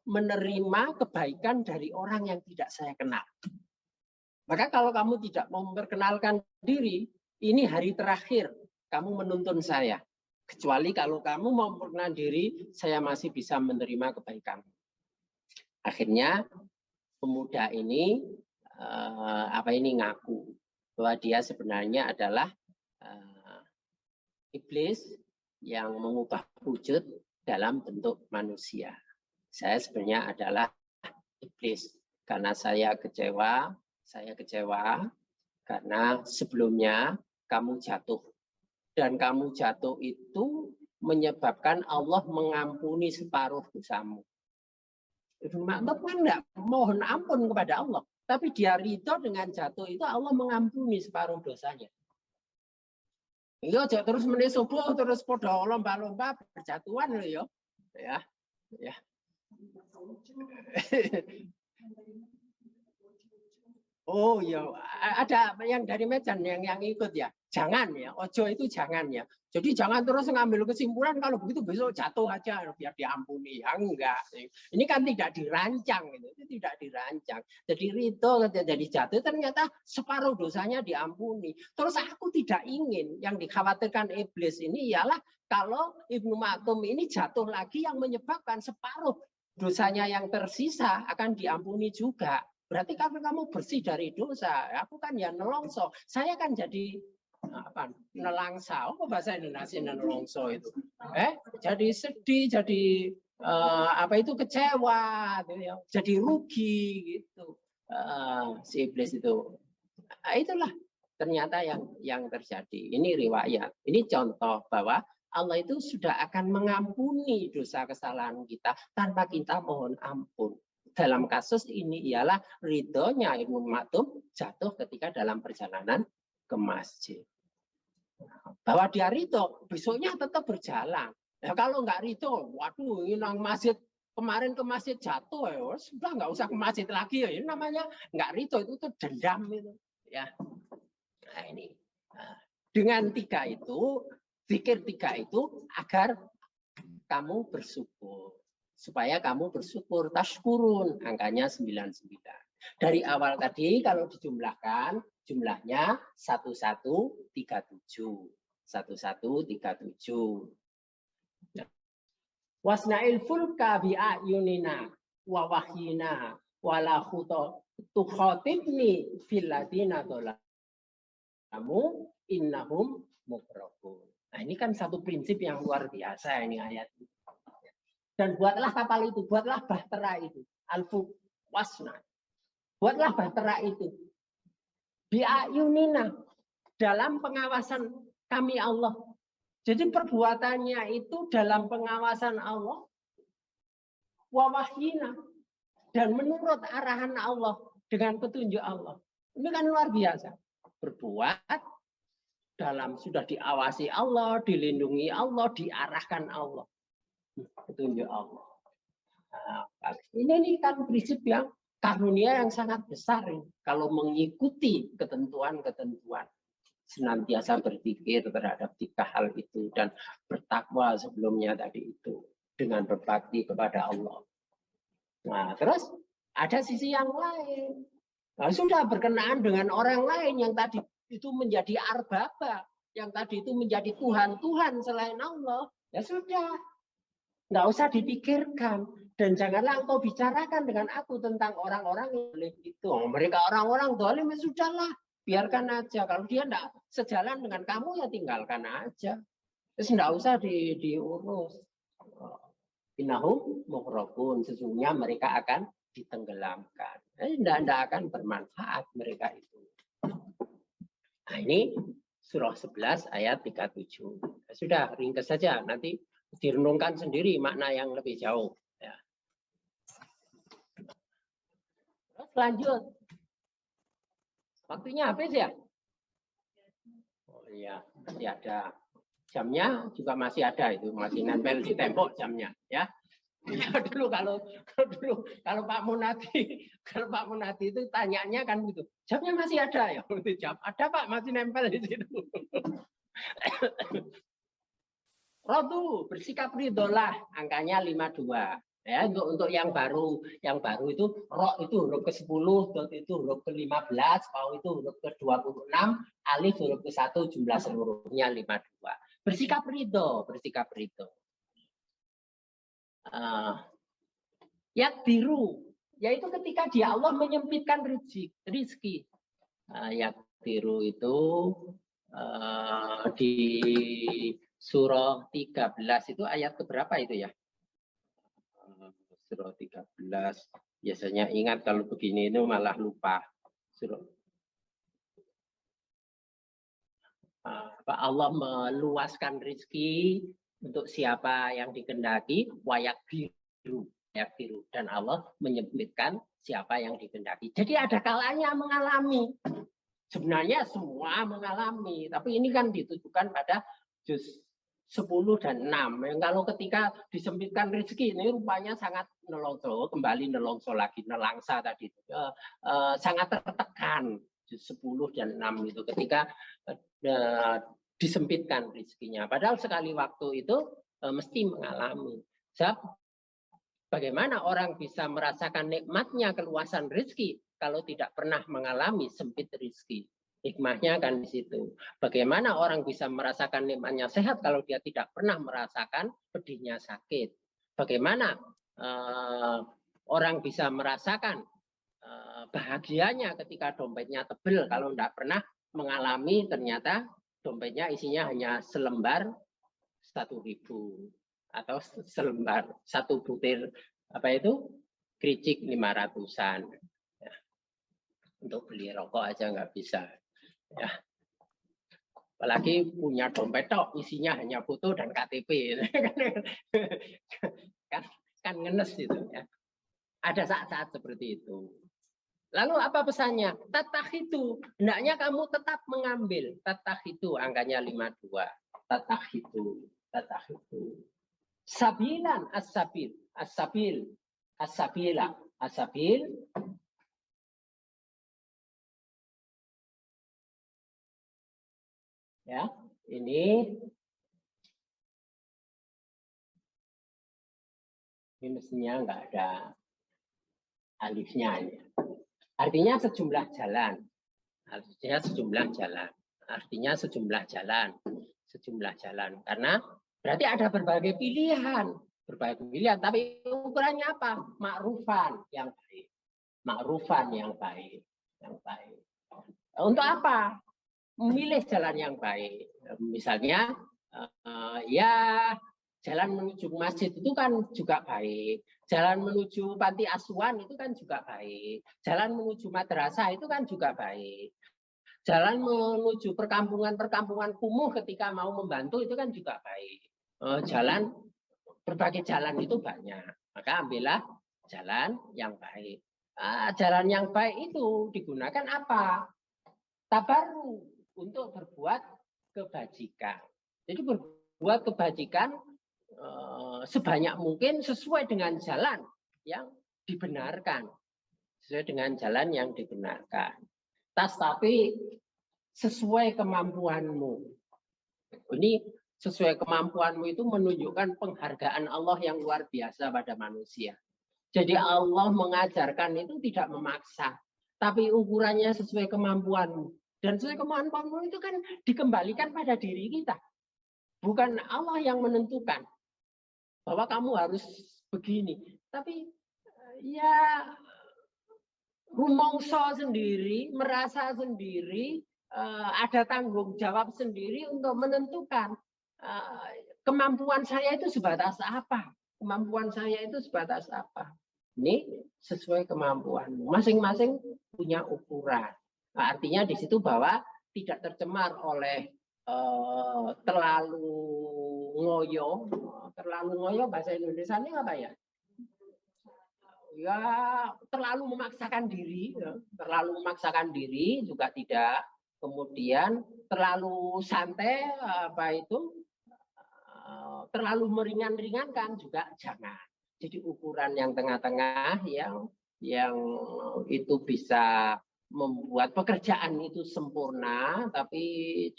menerima kebaikan dari orang yang tidak saya kenal. Maka kalau kamu tidak mau memperkenalkan diri, ini hari terakhir kamu menuntun saya. Kecuali kalau kamu mau memperkenalkan diri, saya masih bisa menerima kebaikan. Akhirnya pemuda ini ngaku bahwa dia sebenarnya adalah iblis yang mengubah wujud dalam bentuk manusia. Saya sebenarnya adalah iblis karena saya kecewa karena sebelumnya kamu jatuh. Dan kamu jatuh itu menyebabkan Allah mengampuni separuh dosamu. Ibnu Maktum kan enggak mohon ampun kepada Allah, tapi dia ridho dengan jatuh itu Allah mengampuni separuh dosanya. Iya, terus menit subuh terus podo lomba-lomba berjatuhan loh ya. Ya. Oh iya, ada yang dari Medan yang ikut ya. Jangan ya, ojo itu jangan ya. Jadi jangan terus ngambil kesimpulan kalau begitu besok jatuh aja biar diampuni. Ya enggak. Ini kan tidak dirancang itu tidak dirancang. Jadi ridho jadi jatuh ternyata separuh dosanya diampuni. Terus aku tidak ingin yang dikhawatirkan iblis ini ialah kalau Ibnu Maktum ini jatuh lagi yang menyebabkan separuh dosanya yang tersisa akan diampuni juga. Berarti karena kamu bersih dari dosa, aku kan ya nelongso. Saya kan jadi nelangsa. Apa bahasa Indonesia nelongso itu? Jadi sedih, jadi kecewa, jadi rugi gitu. Si iblis itu. Itulah ternyata yang terjadi. Ini riwayat. Ini contoh bahwa Allah itu sudah akan mengampuni dosa kesalahan kita tanpa kita mohon ampun. Dalam kasus ini ialah ridhonya Ibnu Maktum jatuh ketika dalam perjalanan ke masjid. Bahwa dia ridho, besoknya tetap berjalan. Ya kalau nggak ridho, waduh ini nang masjid kemarin ke masjid jatuh ya, sudah nggak usah ke masjid lagi ya. Ini namanya nggak ridho, itu tuh dendam itu. Ya, nah ini. Nah, dengan 3 itu, zikir 3 itu agar kamu bersyukur. Supaya kamu bersyukur, tashkurun, angkanya 99. Dari awal tadi kalau dijumlahkan, jumlahnya 1137. 1137. Wasna'il fulka bi'ayunina wa wahyina wala tukhatibni fil ladina dhalamu innahum mughraqun. Nah, ini kan satu prinsip yang luar biasa ini ayat ini. Dan buatlah kapal itu, buatlah bahtera itu, alfu wasna. Buatlah bahtera itu. Bi'ayunina, dalam pengawasan kami Allah. Jadi perbuatannya itu dalam pengawasan Allah. Wawahyina, dan menurut arahan Allah dengan petunjuk Allah. Ini kan luar biasa. Berbuat dalam sudah diawasi Allah, dilindungi Allah, diarahkan Allah. Petunjuk Allah. Nah, ini kan prinsip yang karunia yang sangat besar ini. Kalau mengikuti ketentuan-ketentuan, senantiasa berpikir terhadap 3 hal itu dan bertakwa sebelumnya tadi itu dengan berbakti kepada Allah. Nah, terus ada sisi yang lain. Nah, sudah berkenaan dengan orang lain yang tadi itu menjadi arbaba, yang tadi itu menjadi Tuhan selain Allah, ya sudah. Nggak usah dipikirkan. Dan janganlah engkau bicarakan dengan aku tentang orang-orang yang itu. Mereka orang-orang zalim, ya sudahlah. Biarkan aja. Kalau dia enggak sejalan dengan kamu, ya tinggalkan aja. Terus enggak usah diurus. Innahum mughraqun. Sesungguhnya mereka akan ditenggelamkan. Enggak akan bermanfaat mereka itu. Nah, ini surah 11 ayat 37. Sudah, ringkas saja. Nanti direnungkan sendiri makna yang lebih jauh. Ya. Terus lanjut. Waktunya habis ya? Oh iya, masih ada. Jamnya juga masih ada, itu masih nempel di tembok jamnya, ya. Ya dulu kalau Pak Munadi itu tanyanya kan gitu. Jamnya masih ada ya? Jam ada Pak, masih nempel di situ. Rodu bersikap ridholah, angkanya 52. Ya, untuk yang baru itu ro itu huruf ke-10, dot itu huruf ke-15, pau itu huruf ke-26, alif huruf ke-1, jumlah seluruhnya 52. Bersikap ridho. Yakdiru, yaitu ketika dia Allah menyempitkan rezeki. Yakdiru itu di surah 13 itu ayat keberapa itu ya? Surah 13. Biasanya ingat kalau begini itu malah lupa. Surah Allah meluaskan rezeki untuk siapa yang dikehendaki, wayak biru, dan Allah menyempitkan siapa yang dikehendaki. Jadi ada kalanya mengalami. Sebenarnya semua mengalami, tapi ini kan ditujukan pada juz 10 dan 6. Yang kalau ketika disempitkan rezeki ini rupanya sangat nelongso, kembali nelongso lagi, nelangsa tadi. Sangat tertekan. 10 dan 6 itu ketika disempitkan rezekinya. Padahal sekali waktu itu mesti mengalami. Sebab bagaimana orang bisa merasakan nikmatnya keluasan rezeki kalau tidak pernah mengalami sempit rezeki? Hikmahnya kan di situ. Bagaimana orang bisa merasakan nikmatnya sehat kalau dia tidak pernah merasakan pedihnya sakit? Bagaimana orang bisa merasakan bahagianya ketika dompetnya tebel kalau tidak pernah mengalami ternyata dompetnya isinya hanya selembar 1.000 atau selembar 1 butir apa itu kericik 500-an ya. Untuk beli rokok aja nggak bisa ya. Apalagi punya dompet tok isinya hanya foto dan KTP kan ngenes itu ya. Ada saat-saat seperti itu. Lalu apa pesannya? Tattakhidu. Hendaknya kamu tetap mengambil. Tattakhidu angkanya 52. Tattakhidu. Tattakhidu. Sabilan as-sabil. As-sabil. As-sabila. As-sabil. Ya, ini mestinya enggak ada alifnya ini. Artinya sejumlah jalan. Artinya sejumlah jalan. Artinya sejumlah jalan. Sejumlah jalan. Karena berarti ada berbagai pilihan. Berbagai pilihan. Tapi ukurannya apa? Ma'rufan yang baik. Ma'rufan yang baik. Yang baik. Untuk apa? Memilih jalan yang baik. Misalnya, ya jalan menuju masjid itu kan juga baik. Jalan menuju panti asuhan itu kan juga baik. Jalan menuju madrasah itu kan juga baik. Jalan menuju perkampungan-perkampungan kumuh ketika mau membantu itu kan juga baik. Jalan, berbagai jalan itu banyak. Maka ambillah jalan yang baik. Jalan yang baik itu digunakan apa? Tabarru, untuk berbuat kebajikan. Jadi berbuat kebajikan sebanyak mungkin sesuai dengan jalan yang dibenarkan. Sesuai dengan jalan yang dibenarkan. Tapi sesuai kemampuanmu. Ini sesuai kemampuanmu itu menunjukkan penghargaan Allah yang luar biasa pada manusia. Jadi Allah mengajarkan itu tidak memaksa. Tapi ukurannya sesuai kemampuanmu. Dan sesuai kemampuanmu itu kan dikembalikan pada diri kita. Bukan Allah yang menentukan bahwa kamu harus begini. Tapi ya rumongso sendiri, merasa sendiri, ada tanggung jawab sendiri untuk menentukan kemampuan saya itu sebatas apa. Kemampuan saya itu sebatas apa. Ini sesuai kemampuanmu. Masing-masing punya ukuran. Nah, artinya di situ bahwa tidak tercemar oleh terlalu ngoyo. Terlalu ngoyo bahasa Indonesianya apa ya? Ya terlalu memaksakan diri. Terlalu memaksakan diri juga tidak. Kemudian terlalu santai apa itu? Terlalu meringan-ringankan juga jangan. Jadi ukuran yang tengah-tengah yang itu bisa membuat pekerjaan itu sempurna, tapi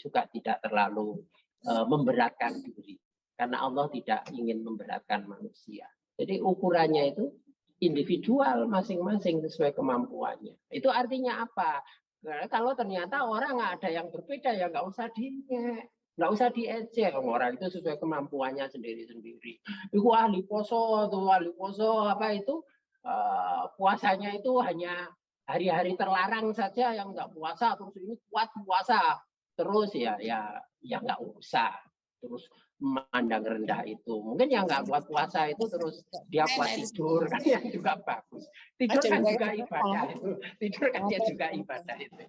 juga tidak terlalu memberatkan diri. Karena Allah tidak ingin memberatkan manusia. Jadi ukurannya itu individual masing-masing sesuai kemampuannya. Itu artinya apa? Karena kalau ternyata orang ada yang berbeda ya nggak usah nggak usah diejek. Orang itu sesuai kemampuannya sendiri-sendiri. Itu ahli poso apa itu puasanya itu hanya hari-hari terlarang saja yang nggak puasa, terus ini kuat puasa terus ya nggak usah terus memandang rendah itu. Mungkin yang nggak kuat puasa itu terus dia kuat tidur kan yang juga bagus. Tidur kan juga ibadah itu. Tidur kan dia juga ibadah itu.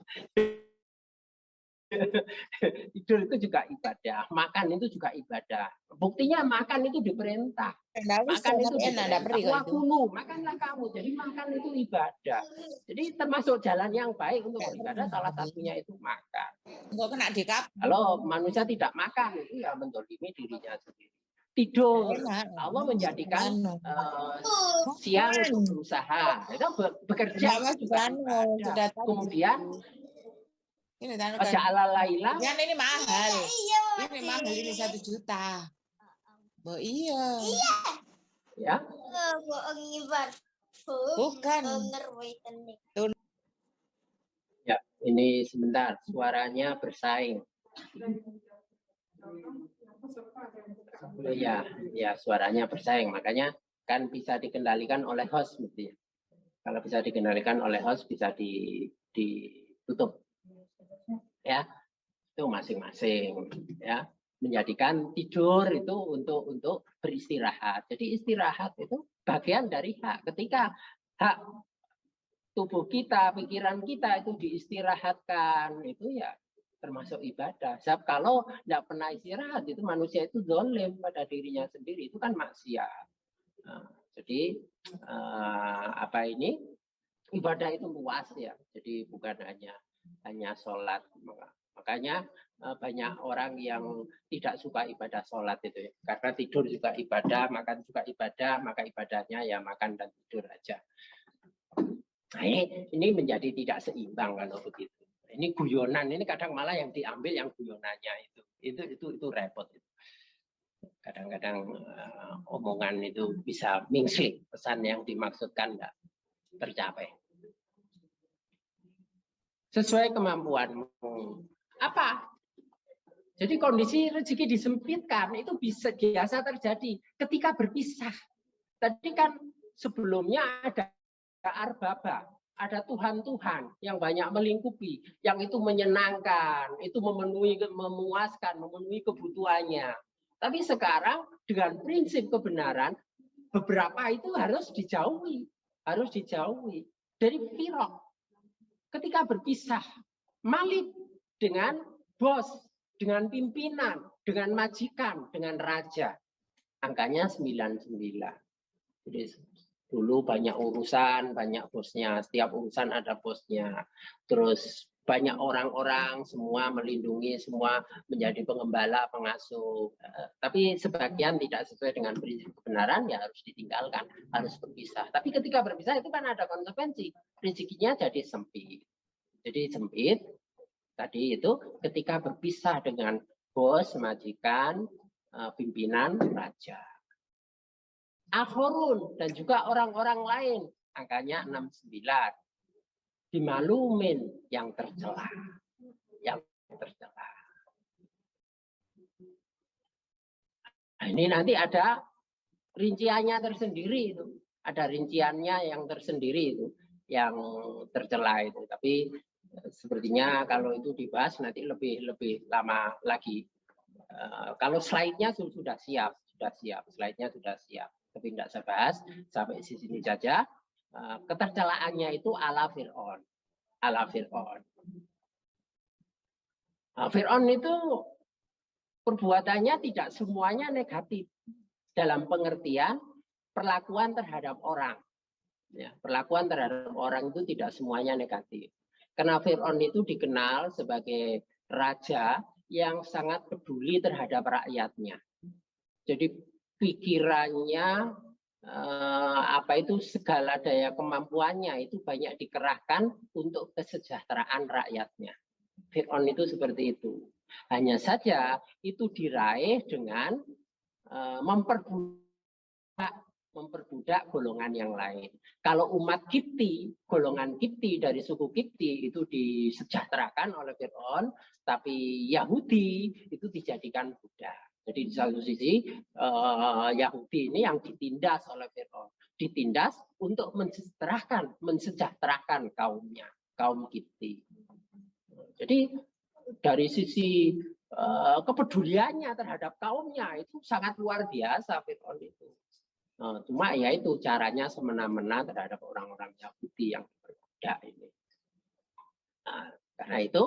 Tidur itu juga ibadah, makan itu juga ibadah. Buktinya makan itu diperintah. Makan itu diperintah. Wakulu, makanlah kamu. Jadi makan itu ibadah. Jadi termasuk jalan yang baik untuk beribadah salah satunya itu makan. Kalau manusia tidak makan itu ya mendolimi dirinya sendiri. Tidur, Allah menjadikan siang untuk berusaha, itu bekerja itu juga ibadah. Kemudian Ja'ala laila. Ini mahal. Ini mahal, ini 1 juta. Oh iya. Ya. Bukan. Ya, ini sebentar suaranya bersaing. Ya suaranya bersaing, makanya kan bisa dikendalikan oleh host mestinya. Kalau bisa dikendalikan oleh host bisa ditutup. Ya, itu masing-masing ya, menjadikan tidur itu untuk beristirahat. Jadi istirahat itu bagian dari hak. Ketika hak tubuh kita, pikiran kita itu diistirahatkan, itu ya termasuk ibadah. Sebab kalau tidak pernah istirahat itu manusia itu zalim pada dirinya sendiri, itu kan maksiat. Jadi apa ini? ibadah itu luas ya. Jadi bukan hanya sholat. Makanya banyak orang yang tidak suka ibadah sholat itu ya. Karena tidur juga ibadah, makan juga ibadah, maka ibadahnya ya makan dan tidur aja. Nah, ini menjadi tidak seimbang kalau begitu. Ini guyonan, ini kadang malah yang diambil yang guyonannya itu repot. Kadang-kadang omongan itu bisa mingslik, pesan yang dimaksudkan enggak tercapai. Sesuai kemampuanmu. Apa? Jadi kondisi rezeki disempitkan itu biasa terjadi ketika berpisah. Tadi kan sebelumnya ada arbaba, ada Tuhan-Tuhan yang banyak melingkupi, yang itu menyenangkan, itu memuaskan, memenuhi kebutuhannya. Tapi sekarang dengan prinsip kebenaran, beberapa itu harus dijauhi. Dari firaq. Ketika berpisah, malik dengan bos, dengan pimpinan, dengan majikan, dengan raja. Angkanya 99. Jadi dulu banyak urusan, banyak bosnya. Setiap urusan ada bosnya. Terus banyak orang-orang, semua melindungi, semua menjadi pengembala, pengasuh. Tapi sebagian tidak sesuai dengan prinsip kebenaran, ya harus ditinggalkan, harus berpisah. Tapi ketika berpisah itu kan ada konsekuensi. Rezekinya jadi sempit. Jadi sempit, tadi itu ketika berpisah dengan bos, majikan, pimpinan, raja. Akhorun dan juga orang-orang lain, angkanya 69. Dimalumin yang tercela. Nah, ini nanti ada rinciannya tersendiri itu. Ada rinciannya yang tersendiri itu, yang tercela itu. Tapi sepertinya kalau itu dibahas nanti lebih lama lagi. Kalau slide-nya sudah siap, slide-nya sudah siap. Tapi tidak saya bahas sampai di sini saja. Ketercelaannya itu ala Fir'aun. Fir'aun itu perbuatannya tidak semuanya negatif dalam pengertian perlakuan terhadap orang. Ya, perlakuan terhadap orang itu tidak semuanya negatif. Karena Fir'aun itu dikenal sebagai raja yang sangat peduli terhadap rakyatnya. Jadi pikirannya segala daya kemampuannya itu banyak dikerahkan untuk kesejahteraan rakyatnya. Fir'aun itu seperti itu. Hanya saja itu diraih dengan memperbudak golongan yang lain. Kalau umat Kipti, golongan Kipti dari suku Kipti itu disejahterakan oleh Fir'aun, tapi Yahudi itu dijadikan budak. Jadi di satu sisi Yahudi ini yang ditindas oleh Fir'aun, ditindas untuk mensejahterakan kaumnya, kaum Kipti. Jadi dari sisi kepeduliannya terhadap kaumnya itu sangat luar biasa Fir'aun itu. Cuma ya itu caranya semena-mena terhadap orang-orang Yahudi yang berbeda ini. Nah, karena itu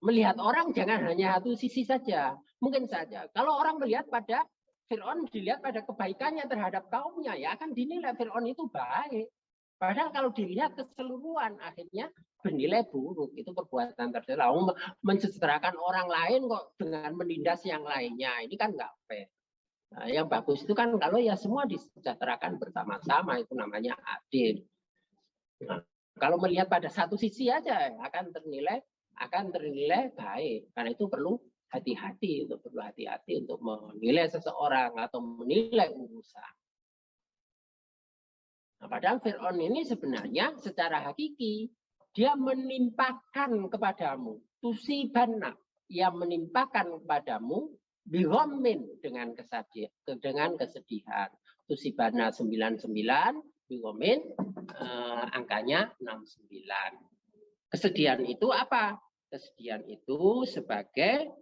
melihat orang jangan hanya satu sisi saja. Mungkin saja kalau orang melihat pada Fir'aun, dilihat pada kebaikannya terhadap kaumnya, ya akan dinilai Fir'aun itu baik. Padahal kalau dilihat keseluruhan akhirnya bernilai buruk. Itu perbuatan tercela. Mensejahterakan orang lain kok dengan menindas yang lainnya. Ini kan nggak fair. Nah, yang bagus itu kan kalau ya semua disejahterakan bersama-sama, itu namanya adil. Nah, kalau melihat pada satu sisi aja akan ternilai baik. Karena itu perlu hati-hati untuk menilai seseorang atau menilai urusan. Nah, padahal Fir'aun ini sebenarnya secara hakiki dia menimpakan kepadamu tusibanna, yang menimpakan kepadamu bihomin dengan kesedihan. Tusibana 99, bihomin angkanya 69. Kesedihan itu apa? Kesedihan itu sebagai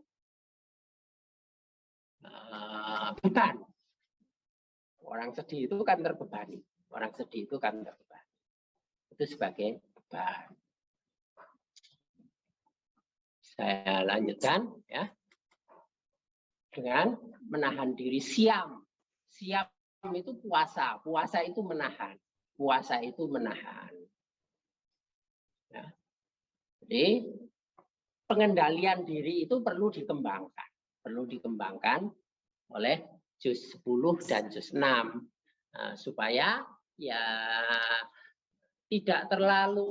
beban. Orang sedih itu kan terbebani. Itu sebagai beban. Saya lanjutkan ya. Dengan menahan diri, siam. Siam itu puasa. Puasa itu menahan. Ya. Jadi pengendalian diri itu perlu dikembangkan oleh juz 10 dan juz 6 supaya ya tidak terlalu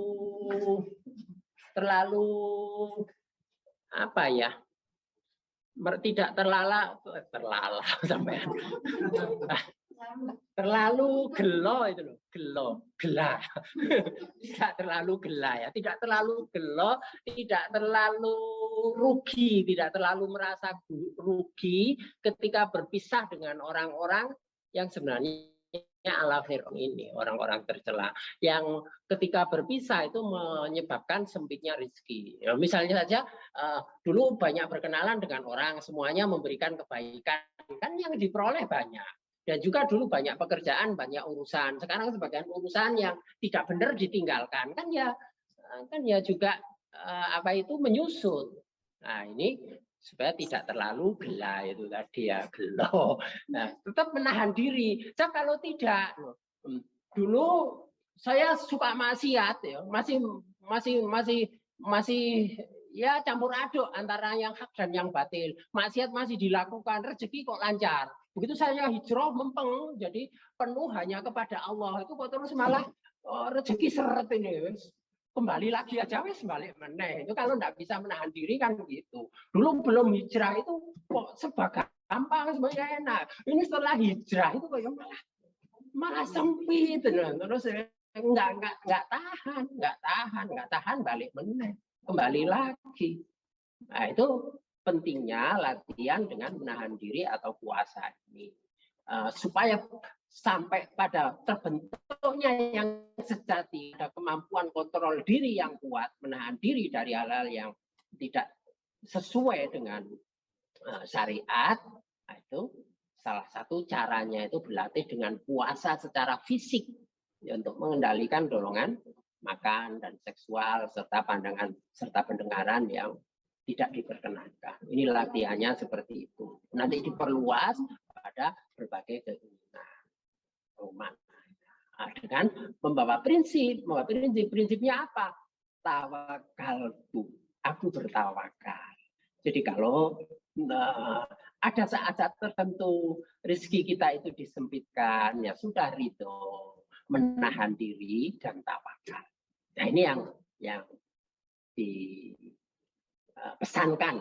apa ya, tidak terlala sampai terlalu gelo itu loh, gela tidak terlalu gela ya, tidak terlalu gelo, tidak terlalu rugi, tidak terlalu merasa rugi ketika berpisah dengan orang-orang yang sebenarnya ala Fir'aun ini, orang-orang tercela yang ketika berpisah itu menyebabkan sempitnya rezeki. Ya, misalnya saja dulu banyak berkenalan dengan orang, semuanya memberikan kebaikan, kan yang diperoleh banyak. Dan juga dulu banyak pekerjaan, banyak urusan. Sekarang sebagian urusan yang tidak benar ditinggalkan, kan ya juga apa itu menyusut. Nah ini supaya tidak terlalu gela itu tadi ya, gelo. Nah, tetap menahan diri. Kalau tidak, dulu saya suka maksiat ya, masih ya campur aduk antara yang hak dan yang batil. Maksiat masih dilakukan, rezeki kok lancar. Begitu saya hijrah mempeng, jadi penuh hanya kepada Allah, itu kok terus malah rezeki seret ini. Kembali lagi aja wis balik meneh. Itu kalau enggak bisa menahan diri kan gitu. Dulu belum hijrah itu kok serba gampang, semuanya enak. Ini setelah hijrah itu kok malah sempit terus enggak tahan balik meneh. Kembali lagi. Nah, itu pentingnya latihan dengan menahan diri atau puasa ini. Supaya sampai pada terbentuknya yang sejati, ada kemampuan kontrol diri yang kuat, menahan diri dari hal-hal yang tidak sesuai dengan syariat. Nah, itu salah satu caranya itu berlatih dengan puasa secara fisik ya, untuk mengendalikan dorongan makan dan seksual serta pandangan serta pendengaran yang tidak diperkenankan. Ini latihannya seperti itu. Nanti diperluas pada berbagai keinginan. Dengan membawa prinsipnya apa? Tawakaltu, aku bertawakal. Jadi kalau ada saat-saat tertentu rezeki kita itu disempitkan, ya sudah ridho, menahan diri dan tawakal. Nah ini yang dipesankan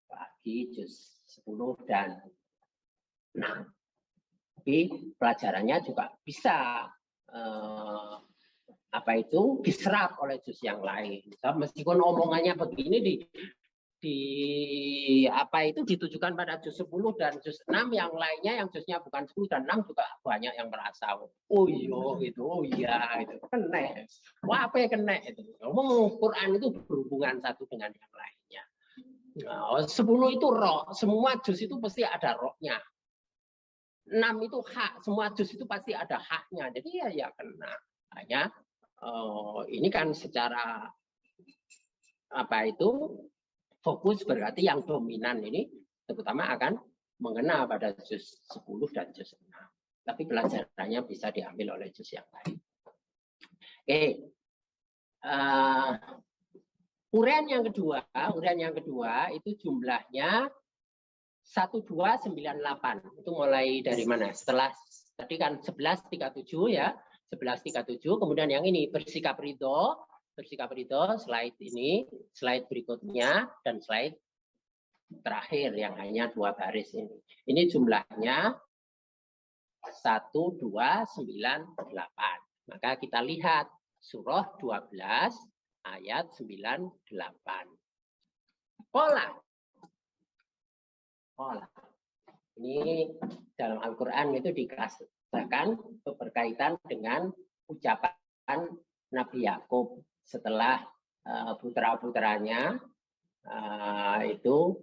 bagi juz 10 dan 6. Tapi pelajarannya juga bisa apa itu diserap oleh juz yang lain. Meskipun omongannya begini apa itu ditujukan pada juz 10 dan juz 6, yang lainnya yang juznya bukan 10 dan 6 juga banyak yang merasa oh iya itu kena. Wah apa yang kena itu? Ngomong Quran itu berhubungan satu dengan yang lainnya. Nah, 10 itu roh, semua juz itu pasti ada rohnya. 6 itu hak, semua juz itu pasti ada haknya. Jadi ya kena. Hanya ini kan secara apa itu fokus berarti yang dominan ini terutama akan mengena pada juz 10 dan juz 6. Tapi pelajarannya bisa diambil oleh juz yang lain. Oke. Uraian yang kedua itu jumlahnya 1298. Itu mulai dari mana? Setelah tadi kan 1137 ya. 1137, kemudian yang ini bersikap ridho, slide ini, slide berikutnya, dan slide terakhir yang hanya 2 baris ini. Ini jumlahnya 1298. Maka kita lihat surah 12 ayat 98. Pola. Ini dalam Al-Quran itu dikatakan berkaitan dengan ucapan Nabi Yakub setelah putra-putranya itu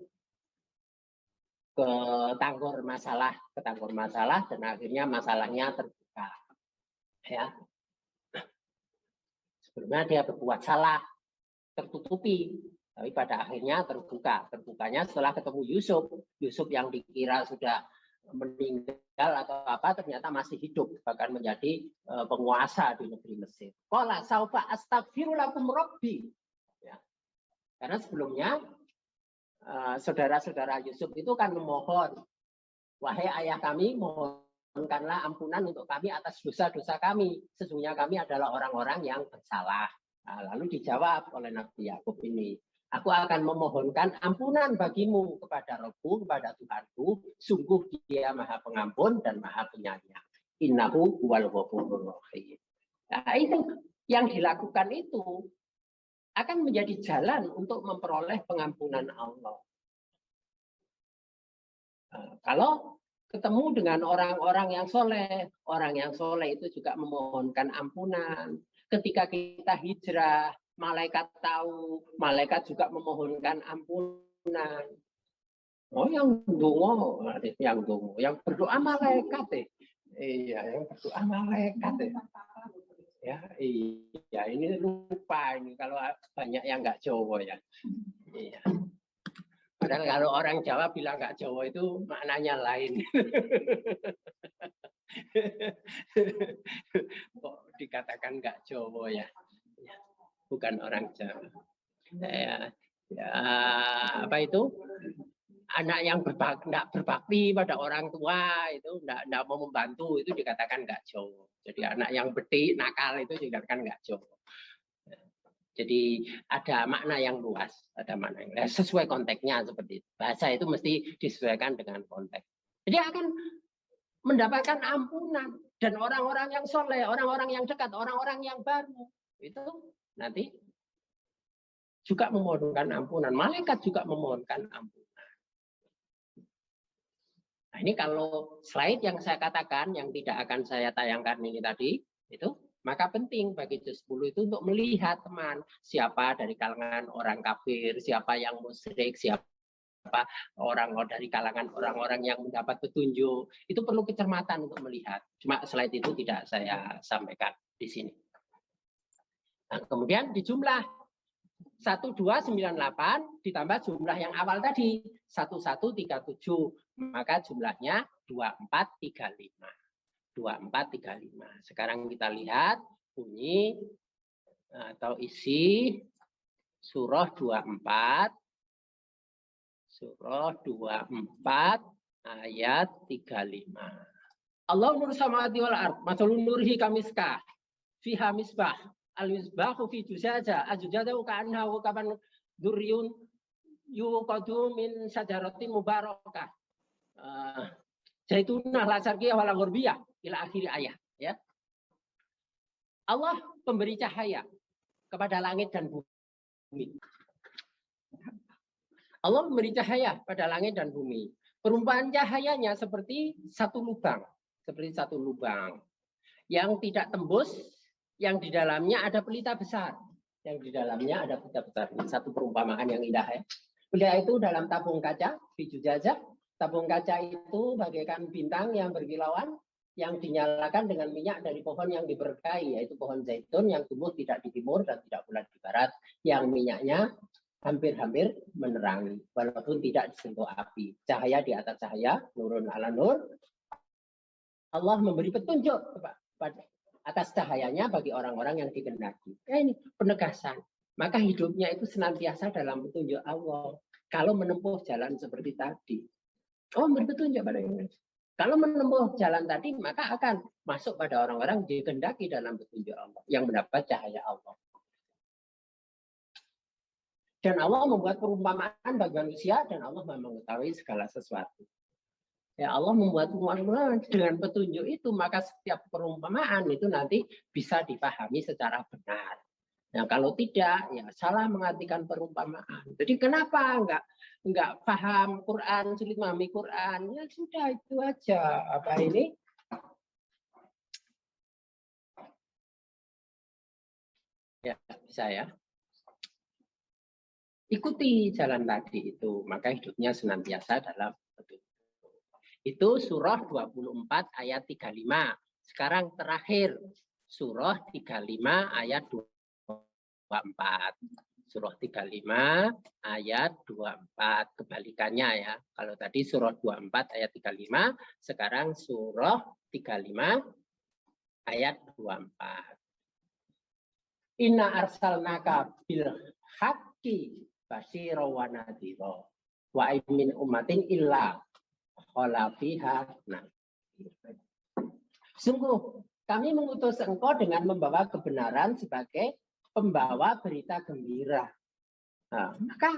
ketanggur masalah dan akhirnya masalahnya terbuka. Ya. Sebelumnya dia berbuat salah, tertutupi. Tapi pada akhirnya terbuka. Terbukanya setelah ketemu Yusuf yang dikira sudah meninggal atau apa ternyata masih hidup, bahkan menjadi penguasa di negeri Mesir. Qala saufa astaghfiru lakum rabbi. Ya. Karena sebelumnya saudara-saudara Yusuf itu kan memohon, wahai ayah kami, mohonkanlah ampunan untuk kami atas dosa-dosa kami. Sesungguhnya kami adalah orang-orang yang bersalah. Nah, lalu dijawab oleh Nabi Yakub ini, aku akan memohonkan ampunan bagimu kepada Robbu, kepada Tuhanku. Sungguh Dia Maha Pengampun dan Maha Penyayang. Innahu huwal ghafurur rahim. Nah, itu yang dilakukan itu akan menjadi jalan untuk memperoleh pengampunan Allah. Nah, kalau ketemu dengan orang-orang yang soleh, orang yang soleh itu juga memohonkan ampunan. Ketika kita hijrah, malaikat tahu, malaikat juga memohonkan ampunan. Oh, yang berdoa malaikat Iya, yang berdoa malaikat Ya, iya, ini lupa ini kalau banyak yang nggak Jawa ya. Iya. Padahal kalau orang Jawa bilang nggak Jawa itu maknanya lain. Kok dikatakan nggak Jawa ya? Bukan orang Jawa. Ya, apa itu? Anak yang tidak berbakti pada orang tua itu tidak mau membantu itu dikatakan nggak Jawa. Jadi anak yang betik, nakal itu dikatakan nggak Jawa. Jadi ada makna yang luas, ada makna yang sesuai konteksnya seperti itu. Bahasa itu mesti disesuaikan dengan konteks. Jadi akan mendapatkan ampunan dan orang-orang yang soleh, orang-orang yang dekat, orang-orang yang baru itu nanti juga memohonkan ampunan. Malaikat juga memohonkan ampunan. Nah, ini kalau slide yang saya katakan, yang tidak akan saya tayangkan ini tadi, itu maka penting bagi juz 10 itu untuk melihat teman, siapa dari kalangan orang kafir, siapa yang musyrik, siapa orang dari kalangan orang-orang yang mendapat petunjuk. Itu perlu kecermatan untuk melihat. Cuma slide itu tidak saya sampaikan di sini. Nah, kemudian di jumlah 1298 ditambah jumlah yang awal tadi 1137, maka jumlahnya 2435. 2435. Sekarang kita lihat bunyi atau isi surah 24. Surah 24 ayat 35. Allah nur samawati wal ard, masalun nurihi kamiskah, fiha misbah, al-misbahu fi juzaja, ajuzadahu ka'annahu kaban durriyun yuqadu min syajaratin mubarakah. Zaitunah la syarqiyah wala gharbiyah ila akhir ayat, ya. Allah pemberi cahaya kepada langit dan bumi. Allah memberi cahaya pada langit dan bumi. Perumpamaan cahayanya seperti satu lubang yang tidak tembus, yang di dalamnya ada pelita besar. Yang di dalamnya ada pelita besar. Ini satu perumpamaan yang indah, ya. Pelita itu dalam tabung kaca, bijujazah. Tabung kaca itu bagaikan bintang yang berkilauan, yang dinyalakan dengan minyak dari pohon yang diberkahi, yaitu pohon zaitun yang tumbuh tidak di timur dan tidak pula di barat, yang minyaknya hampir-hampir menerangi, walaupun tidak disentuh api. Cahaya di atas cahaya, nurun ala nur. Allah memberi petunjuk pada atas cahayanya bagi orang-orang yang dikehendaki. Ini penegasan. Maka hidupnya itu senantiasa dalam petunjuk Allah. Kalau menempuh jalan seperti tadi, Allah memberi petunjuk pada orang. Kalau menempuh jalan tadi, maka akan masuk pada orang-orang dikehendaki dalam petunjuk Allah, yang mendapat cahaya Allah. Dan Allah membuat perumpamaan bagi manusia, dan Allah mengetahui segala sesuatu. Ya, Allah membuat perumpamaan dengan petunjuk itu, maka setiap perumpamaan itu nanti bisa dipahami secara benar. Nah, kalau tidak, ya salah mengartikan perumpamaan. Jadi kenapa enggak paham Quran, sulit memahami Quran? Ya sudah, itu aja. Apa ini? Ya, bisa ya. Ikuti jalan tadi itu, maka hidupnya senantiasa dalam petunjuk. Itu surah 24 ayat 35. Sekarang terakhir surah 35 ayat 24. surah 35 ayat 24. Kebalikannya ya. Kalau tadi surah 24 ayat 35, sekarang surah 35 ayat 24. Inna arsalnaka bil haqqi basyira wa nadhira wa min ummatin illa khala fiha. Sungguh kami mengutus engkau dengan membawa kebenaran sebagai pembawa berita gembira. Nah, maka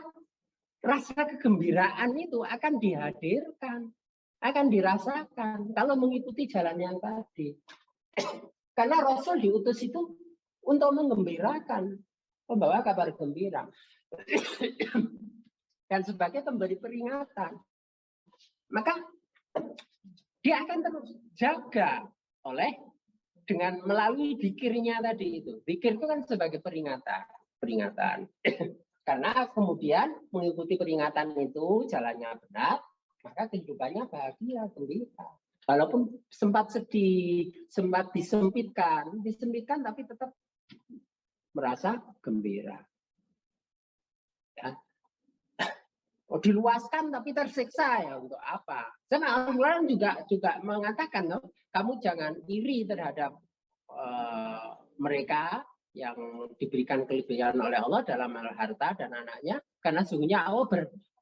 rasa kegembiraan itu akan dihadirkan, akan dirasakan kalau mengikuti jalan yang tadi. Karena Rasul diutus itu untuk menggembirakan, membawa kabar gembira. Dan sebagai pemberi peringatan. Maka dia akan terus jaga dengan melalui zikirnya tadi itu. Zikir itu kan sebagai peringatan. Karena kemudian mengikuti peringatan itu jalannya benar, maka kehidupannya bahagia, gembira. Walaupun sempat sedih, sempat disempitkan tapi tetap merasa gembira. Ya. Diluaskan tapi tersiksa ya untuk apa? Karena Al-Quran juga mengatakan, kamu jangan iri terhadap mereka yang diberikan kelebihan oleh Allah dalam hal harta dan anaknya, karena sungguhnya Allah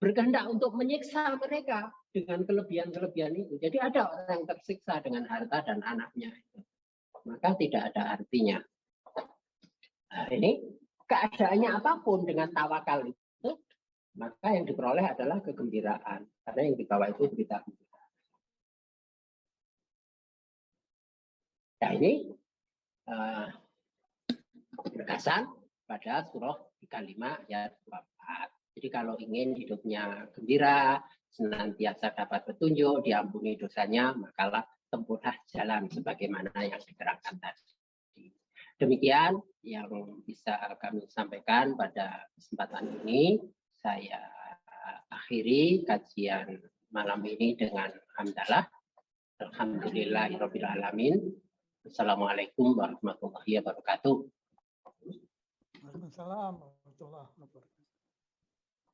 berkehendak untuk menyiksa mereka dengan kelebihan-kelebihan itu. Jadi ada orang yang tersiksa dengan harta dan anaknya, maka tidak ada artinya. Nah, ini keadaannya apapun dengan tawakal itu, maka yang diperoleh adalah kegembiraan, karena yang dibawa itu berita gembira. Nah, ini berkesan pada surah 35 ayat 24. Jadi kalau ingin hidupnya gembira, senantiasa dapat petunjuk, diampuni dosanya, makalah tempuhlah jalan sebagaimana yang diterangkan tadi. Demikian yang bisa kami sampaikan pada kesempatan ini. Saya akhiri kajian malam ini dengan hamdalah. Alhamdulillahirabbil alamin. Assalamualaikum warahmatullahi wabarakatuh. Waalaikumsalam warahmatullahi wabarakatuh.